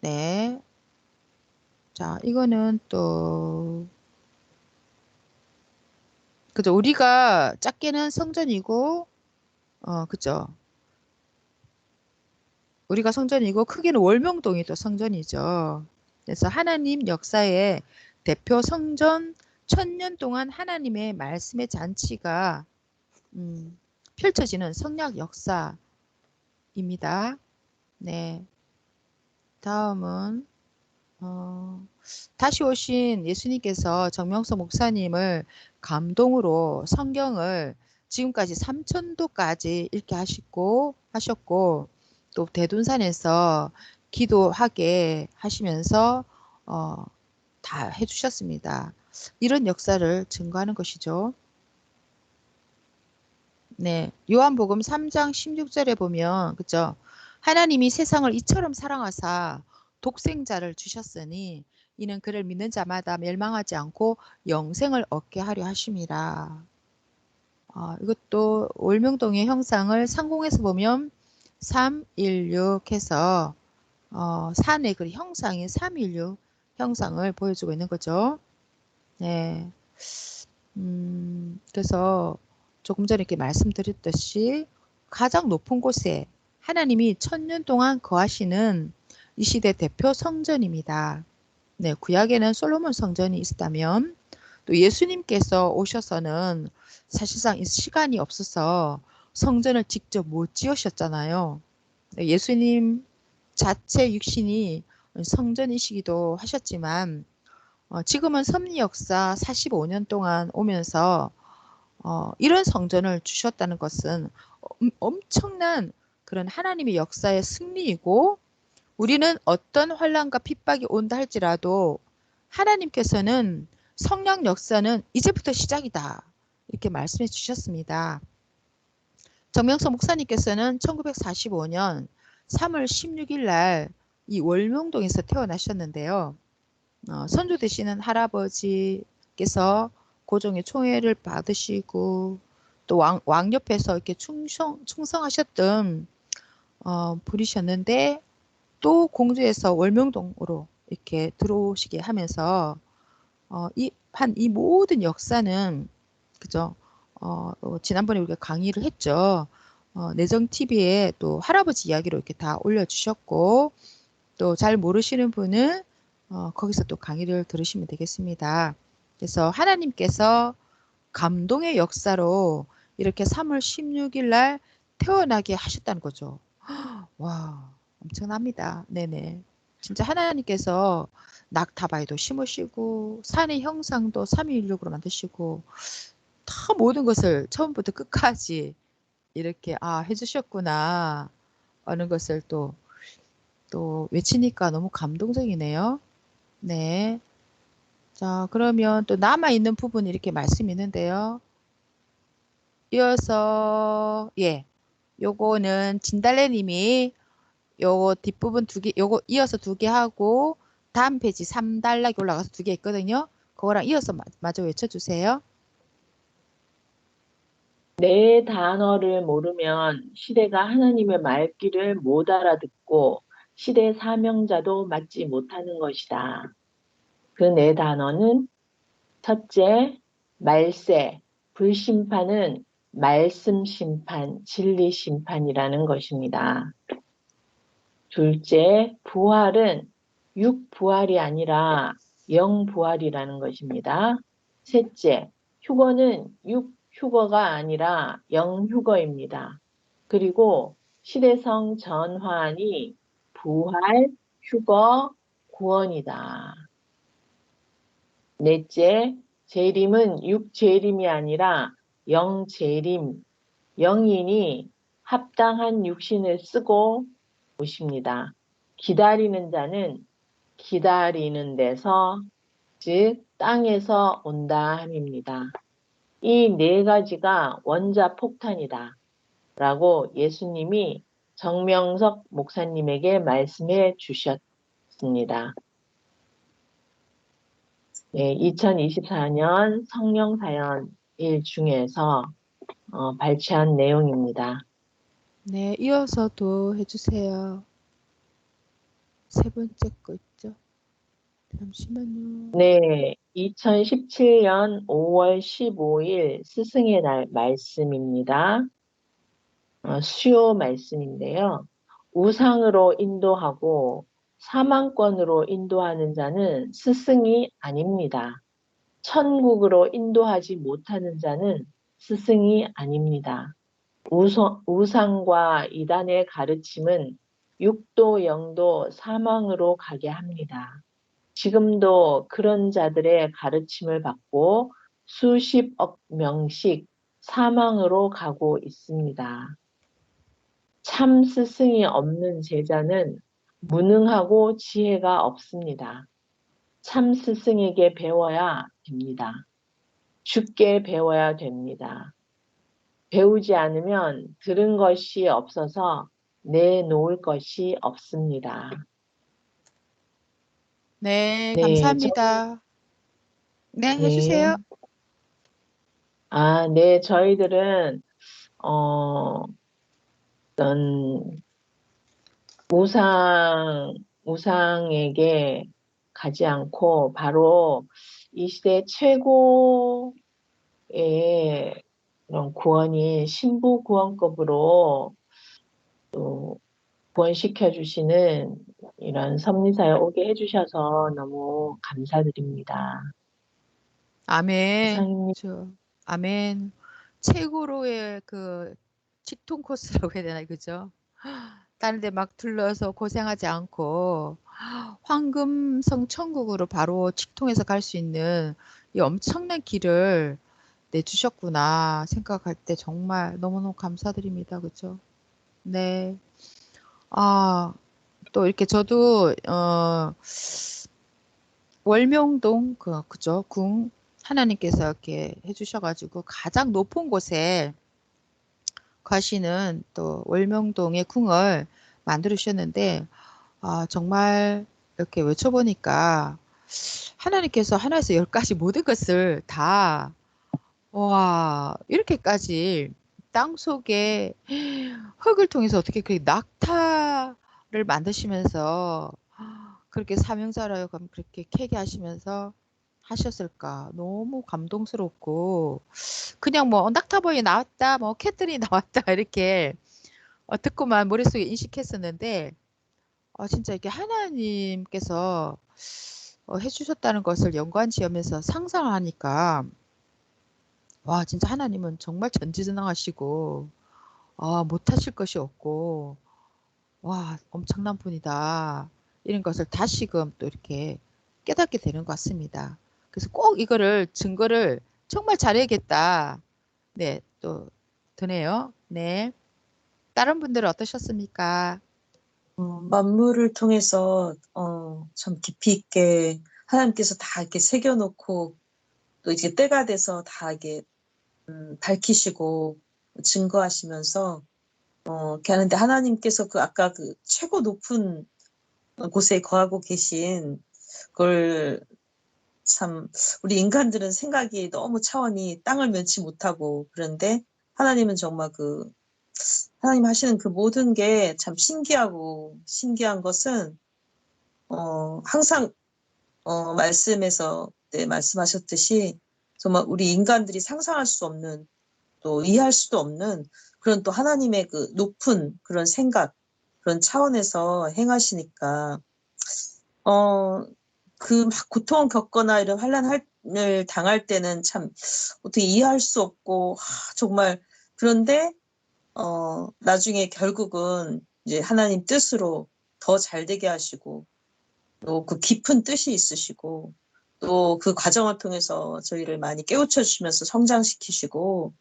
네, 자, 이거는 또 그죠? 우리가 작게는 성전이고 그죠? 우리가 성전이고 크게는 월명동이 또 성전이죠. 그래서 하나님 역사의 대표 성전 1000년 동안 하나님의 말씀의 잔치가 펼쳐지는 성약 역사입니다. 네. 다음은 다시 오신 예수님께서 정명서 목사님을 감동으로 성경을 지금까지 3000도까지 읽게 하셨고 또 대둔산에서 기도하게 하시면서 다 해주셨습니다. 이런 역사를 증거하는 것이죠. 네, 요한복음 3장 16절에 보면 그죠? 하나님이 세상을 이처럼 사랑하사 독생자를 주셨으니 이는 그를 믿는 자마다 멸망하지 않고 영생을 얻게 하려 하심이라. 이것도 월명동의 형상을 상공에서 보면 316 해서 산의 그 형상이 316 형상을 보여주고 있는 거죠. 네. 그래서 조금 전에 이렇게 말씀드렸듯이 가장 높은 곳에 하나님이 1000년 동안 거하시는 이 시대 대표 성전입니다. 네, 구약에는 솔로몬 성전이 있었다면 또 예수님께서 오셔서는 사실상 시간이 없어서 성전을 직접 못 지으셨잖아요. 예수님 자체 육신이 성전이시기도 하셨지만 지금은 섭리 역사 45년 동안 오면서 이런 성전을 주셨다는 것은 엄청난 그런 하나님의 역사의 승리이고 우리는 어떤 환난과 핍박이 온다 할지라도 하나님께서는 성령 역사는 이제부터 시작이다. 이렇게 말씀해 주셨습니다. 정명석 목사님께서는 1945년 3월 16일 날 이 월명동에서 태어나셨는데요. 선조 되시는 할아버지께서 고종의 총애를 받으시고 또 왕 옆에서 이렇게 충성하셨던 분이셨는데 또 공주에서 월명동으로 이렇게 들어오시게 하면서 이 모든 역사는 그죠? 지난번에 우리가 강의를 했죠. 내정 TV에 또 할아버지 이야기로 이렇게 다 올려주셨고 또 잘 모르시는 분은 거기서 또 강의를 들으시면 되겠습니다. 그래서 하나님께서 감동의 역사로 이렇게 3월 16일 날 태어나게 하셨다는 거죠. 와, 엄청납니다. 네네. 진짜 하나님께서 낙타바위도 심으시고 산의 형상도 삼위일력으로 만드시고 다 모든 것을 처음부터 끝까지 이렇게 해주셨구나 하는 것을 또 외치니까 너무 감동적이네요. 네. 자, 그러면 또 남아있는 부분이 이렇게 말씀이 있는데요. 이어서, 예. 요거는 진달래 님이 요거 뒷부분 요거 이어서 두 개 하고 다음 페이지 3단락이 올라가서 두 개 있거든요. 그거랑 이어서 마저 외쳐주세요. 네 단어를 모르면 시대가 하나님의 말귀를 못 알아듣고 시대 사명자도 맡지 못하는 것이다. 그 네 단어는 첫째, 말세, 불심판은 말씀 심판, 진리 심판이라는 것입니다. 둘째, 부활은 육부활이 아니라 영부활이라는 것입니다. 셋째, 휴거는 육휴거가 아니라 영휴거입니다. 그리고 시대성 전환이 부활, 휴거, 구원이다. 넷째, 재림은 육재림이 아니라 영재림, 영인이 합당한 육신을 쓰고 오십니다. 기다리는 자는 기다리는 데서, 즉 땅에서 온다 함입니다. 이 네 가지가 원자폭탄이다 라고 예수님이 정명석 목사님에게 말씀해 주셨습니다. 네, 2024년 성령사연 1 중에서 발췌한 내용입니다. 네, 이어서도 해주세요. 세 번째 거 있죠? 잠시만요. 네, 2017년 5월 15일 스승의 날 말씀입니다. 수요 말씀인데요. 우상으로 인도하고 사망권으로 인도하는 자는 스승이 아닙니다. 천국으로 인도하지 못하는 자는 스승이 아닙니다. 우상과 이단의 가르침은 육도 영도 사망으로 가게 합니다. 지금도 그런 자들의 가르침을 받고 수십억 명씩 사망으로 가고 있습니다. 참 스승이 없는 제자는 무능하고 지혜가 없습니다. 참 스승에게 배워야 됩니다. 죽게 배워야 됩니다. 배우지 않으면 들은 것이 없어서 내놓을 것이 없습니다. 네, 네, 감사합니다. 네, 해주세요. 네, 저희들은 어떤 우상에게 가지 않고 바로 이 시대 최고의 그런 구원인 신부 구원급으로 또 구원시켜 주시는 이런 섭리사에 오게 해주셔서 너무 감사드립니다. 아멘. 이상입니다. 아멘. 최고로의 직통 코스라고 해야 되나, 그죠? 다른 데 막 둘러서 고생하지 않고 황금성 천국으로 바로 직통해서 갈 수 있는 이 엄청난 길을 내주셨구나 생각할 때 정말 너무너무 감사드립니다. 그죠? 네. 아, 또 이렇게 저도 월명동 그죠? 궁 하나님께서 이렇게 해주셔가지고 가장 높은 곳에 가시는 또 월명동의 궁을 만들어 주셨는데 아, 정말 이렇게 외쳐보니까 하나님께서 하나에서 열까지 모든 것을 다 와, 이렇게까지 땅 속에 흙을 통해서 어떻게 그 낙타를 만드시면서 그렇게 사명자라고 그렇게 캐게 하시면서 하셨을까? 너무 감동스럽고 그냥 뭐 낙타벌이 나왔다, 뭐 캣들이 나왔다 이렇게 듣고만 머릿속에 인식했었는데 진짜 이렇게 하나님께서 해주셨다는 것을 연관지으면서 상상하니까 와, 진짜 하나님은 정말 전지전능하시고 못하실 것이 없고 와, 엄청난 분이다. 이런 것을 다시금 또 이렇게 깨닫게 되는 것 같습니다. 그래서 꼭 이거를 증거를 정말 잘해야겠다. 네, 또 드네요. 네. 다른 분들은 어떠셨습니까? 만물을 통해서 참 깊이 있게 하나님께서 다 이렇게 새겨놓고 또 이제 때가 돼서 다 이게 밝히시고 증거하시면서 이렇게 하는데 하나님께서 그 아까 그 최고 높은 곳에 거하고 계신 걸 참 우리 인간들은 생각이 너무 차원이 땅을 면치 못하고 그런데 하나님은 정말 그 하나님 하시는 그 모든 게 참 신기하고 신기한 것은 항상 말씀에서 네, 말씀하셨듯이 정말 우리 인간들이 상상할 수 없는 또 이해할 수도 없는 그런 또 하나님의 그 높은 그런 생각 그런 차원에서 행하시니까 그 막 고통 겪거나 이런 환난을 당할 때는 참 어떻게 이해할 수 없고 정말 그런데 나중에 결국은 이제 하나님 뜻으로 더 잘 되게 하시고 또 그 깊은 뜻이 있으시고 또 그 과정을 통해서 저희를 많이 깨우쳐 주시면서 성장시키시고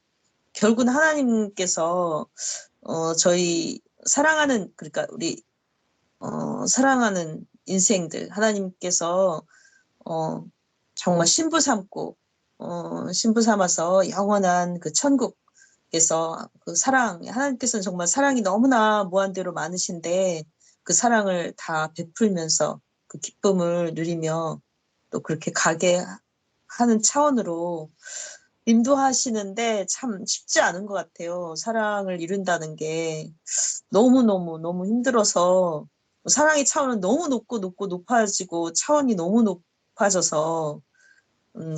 결국은 하나님께서 저희 사랑하는 그러니까 우리 사랑하는 인생들 하나님께서 정말 신부 삼고 신부 삼아서 영원한 그 천국에서 그 사랑 하나님께서는 정말 사랑이 너무나 무한대로 많으신데 그 사랑을 다 베풀면서 그 기쁨을 누리며 또 그렇게 가게 하는 차원으로 인도하시는데 참 쉽지 않은 것 같아요. 사랑을 이룬다는 게 너무 힘들어서 사랑의 차원은 너무 높고 높아지고 차원이 너무 높아져서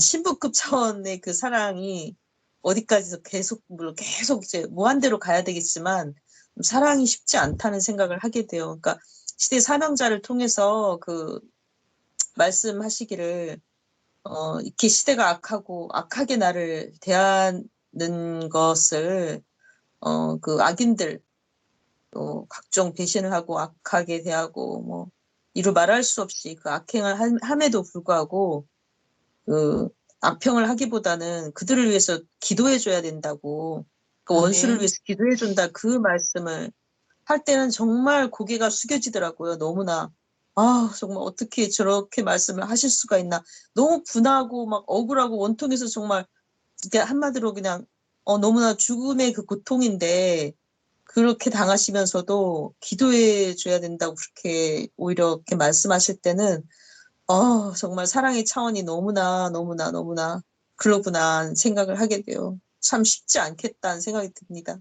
신부급 차원의 그 사랑이 어디까지도 계속 물론 계속 이제 무한대로 가야 되겠지만 사랑이 쉽지 않다는 생각을 하게 돼요. 그러니까 시대 사명자를 통해서 그 말씀하시기를 이렇게 시대가 악하고 악하게 나를 대하는 것을 그 악인들 또 각종 배신을 하고 악하게 대하고 뭐 이루 말할 수 없이 그 악행을 함에도 불구하고 그 악평을 하기보다는 그들을 위해서 기도해 줘야 된다고 그 원수를 아멘. 위해서 기도해 준다 그 말씀을 할 때는 정말 고개가 숙여지더라고요. 너무나 정말 어떻게 저렇게 말씀을 하실 수가 있나 너무 분하고 막 억울하고 원통해서 정말 이게 한마디로 그냥 너무나 죽음의 그 고통인데 그렇게 당하시면서도 기도해 줘야 된다고 그렇게 오히려 이렇게 말씀하실 때는 정말 사랑의 차원이 너무나 그러구나 생각을 하게 돼요. 참 쉽지 않겠다는 생각이 듭니다.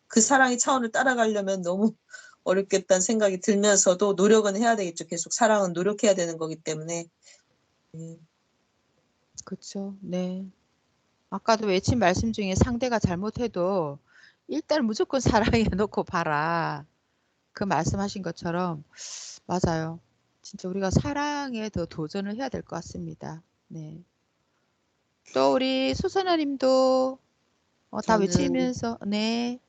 그 사랑의 차원을 따라가려면 너무 어렵겠다는 생각이 들면서도 노력은 해야 되겠죠. 계속 사랑은 노력해야 되는 거기 때문에. 그쵸. 네. 아까도 외친 말씀 중에 상대가 잘못해도 일단 무조건 사랑해 놓고 봐라. 그 말씀하신 것처럼 맞아요. 진짜 우리가 사랑에 더 도전을 해야 될 것 같습니다. 네. 또 우리 수선아 님도 다 저는 외치면서 네.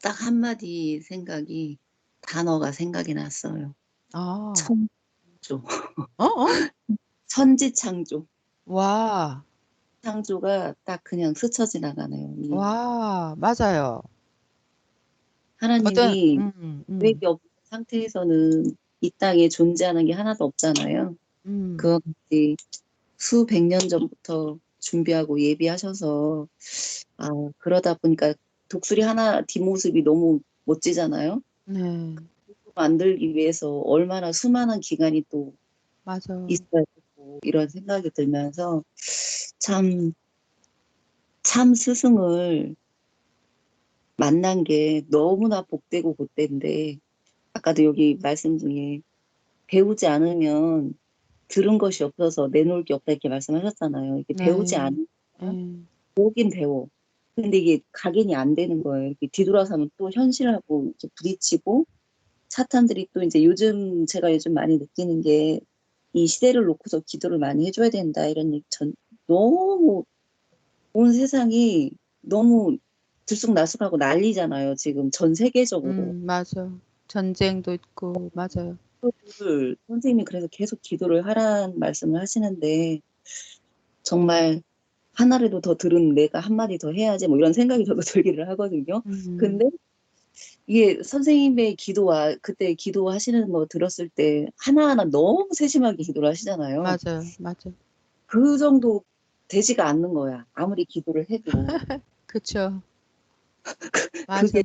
딱 한마디 생각이, 단어가 생각이 났어요. 아, 천조. 어, 어? 천지창조. 와, 창조가 딱 그냥 스쳐 지나가네요. 이 와, 맞아요. 어떤, 하나님이 계획이 없는 상태에서는 이 땅에 존재하는 게 하나도 없잖아요. 음, 그와 같이 수백 년 전부터 준비하고 예비하셔서, 아, 그러다 보니까 독수리 하나 뒷모습이 너무 멋지잖아요. 네, 만들기 위해서 얼마나 수많은 기간이 또 맞아. 있어야 되고, 이런 생각이 들면서, 참, 참 스승을 만난 게 너무나 복되고 복된데, 아까도 여기 말씀 중에 배우지 않으면 들은 것이 없어서 내놓을 게 없다 이렇게 말씀하셨잖아요. 이게 배우지 네, 않으면 네, 배우긴 배워. 근데 이게 각인이 안 되는 거예요. 이렇게 뒤돌아서면 또 현실하고 이렇게 부딪히고, 사탄들이 또 이제 제가 요즘 많이 느끼는 게, 이 시대를 놓고서 기도를 많이 해줘야 된다 이런 얘기 너무 온 세상이 너무 들쑥날쑥하고 난리잖아요. 지금 전 세계적으로. 맞아. 전쟁도 있고, 맞아요. 선생님이 그래서 계속 기도를 하라는 말씀을 하시는데, 정말 하나라도 더 들은 내가 한마디 더 해야지 뭐 이런 생각이 저도 들기를 하거든요. 음, 근데 이게 선생님의 기도와 그때 기도하시는 거 들었을 때 하나하나 너무 세심하게 기도를 하시잖아요. 맞아요, 맞아. 그 정도 되지가 않는 거야. 아무리 기도를 해도. 그쵸, 맞아. 그게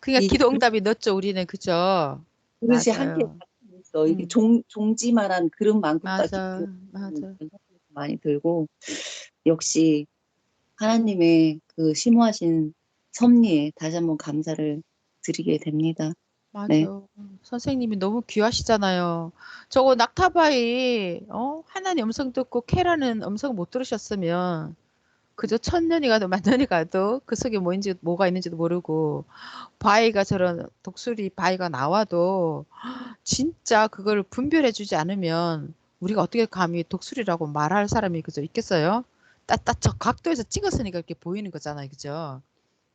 그러니까 이 기도 응답이 늦죠, 우리는. 그죠? 그릇이 한 개 맞아요. 있어. 이게 음, 종지만한 그릇만큼밖에 맞아, 필요 없는 맞아. 그런 생각이 많이 들고, 역시 하나님의 그 심오하신 섭리에 다시 한번 감사를 드리게 됩니다. 네. 맞아. 선생님이 너무 귀하시잖아요. 저거 낙타바이, 하나님 음성 듣고 캐라는 음성 못 들으셨으면, 그저 천년이 가도 만년이 가도 그 속에 뭐가 있는지도 모르고, 바위가 저런 독수리 바위가 나와도, 진짜 그걸 분별해주지 않으면, 우리가 어떻게 감히 독수리라고 말할 사람이 그저 있겠어요? 딱 저 각도에서 찍었으니까 이렇게 보이는 거잖아요. 그죠?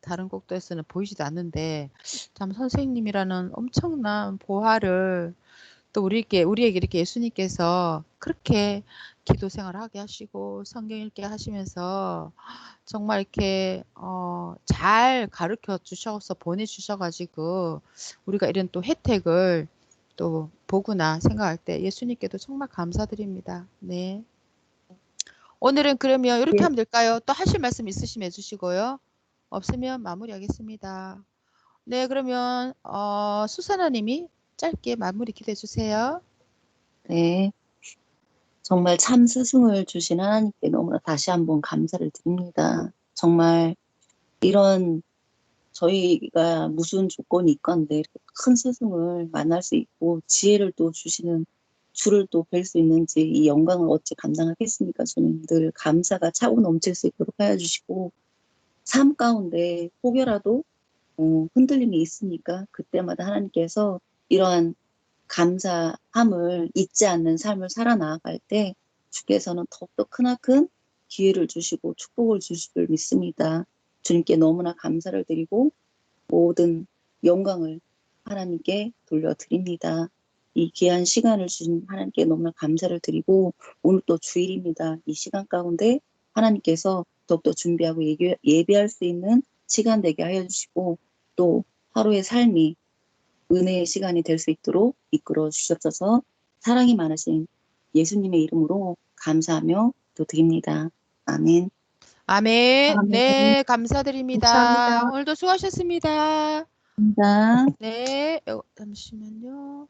다른 국도에서는 보이지도 않는데 참 선생님이라는 엄청난 보화를 또 우리에게 이렇게 예수님께서 그렇게 기도 생활을 하게 하시고 성경 읽게 하시면서 정말 이렇게 잘 가르쳐 주셔서 보내주셔가지고 우리가 이런 또 혜택을 또 보구나 생각할 때 예수님께도 정말 감사드립니다. 네. 오늘은 그러면 이렇게 네. 하면 될까요? 또 하실 말씀 있으시면 해주시고요. 없으면 마무리하겠습니다. 네, 그러면 수사나 님이 짧게 마무리 기도해 주세요. 네. 정말 참 스승을 주신 하나님께 너무나 다시 한번 감사를 드립니다. 정말 이런 저희가 무슨 조건이 있건데 이렇게 큰 스승을 만날 수 있고 지혜를 또 주시는 주를 또 뵐 수 있는지 이 영광을 어찌 감당하겠습니까? 주님 늘 감사가 차고 넘칠 수 있도록 하여 주시고 삶 가운데 혹여라도 흔들림이 있으니까 그때마다 하나님께서 이러한 감사함을 잊지 않는 삶을 살아나갈 때 주께서는 더욱더 크나큰 기회를 주시고 축복을 주실 줄 믿습니다. 주님께 너무나 감사를 드리고 모든 영광을 하나님께 돌려드립니다. 이 귀한 시간을 주신 하나님께 너무나 감사를 드리고 오늘 또 주일입니다. 이 시간 가운데 하나님께서 더욱더 준비하고 예배할 수 있는 시간 되게 하여 주시고 또 하루의 삶이 은혜의 시간이 될 수 있도록 이끌어 주셔서 사랑이 많으신 예수님의 이름으로 감사하며 또 드립니다. 아멘. 아멘. 아멘. 네, 감사드립니다. 감사합니다. 오늘도 수고하셨습니다. 감사합니다. 네, 잠시만요.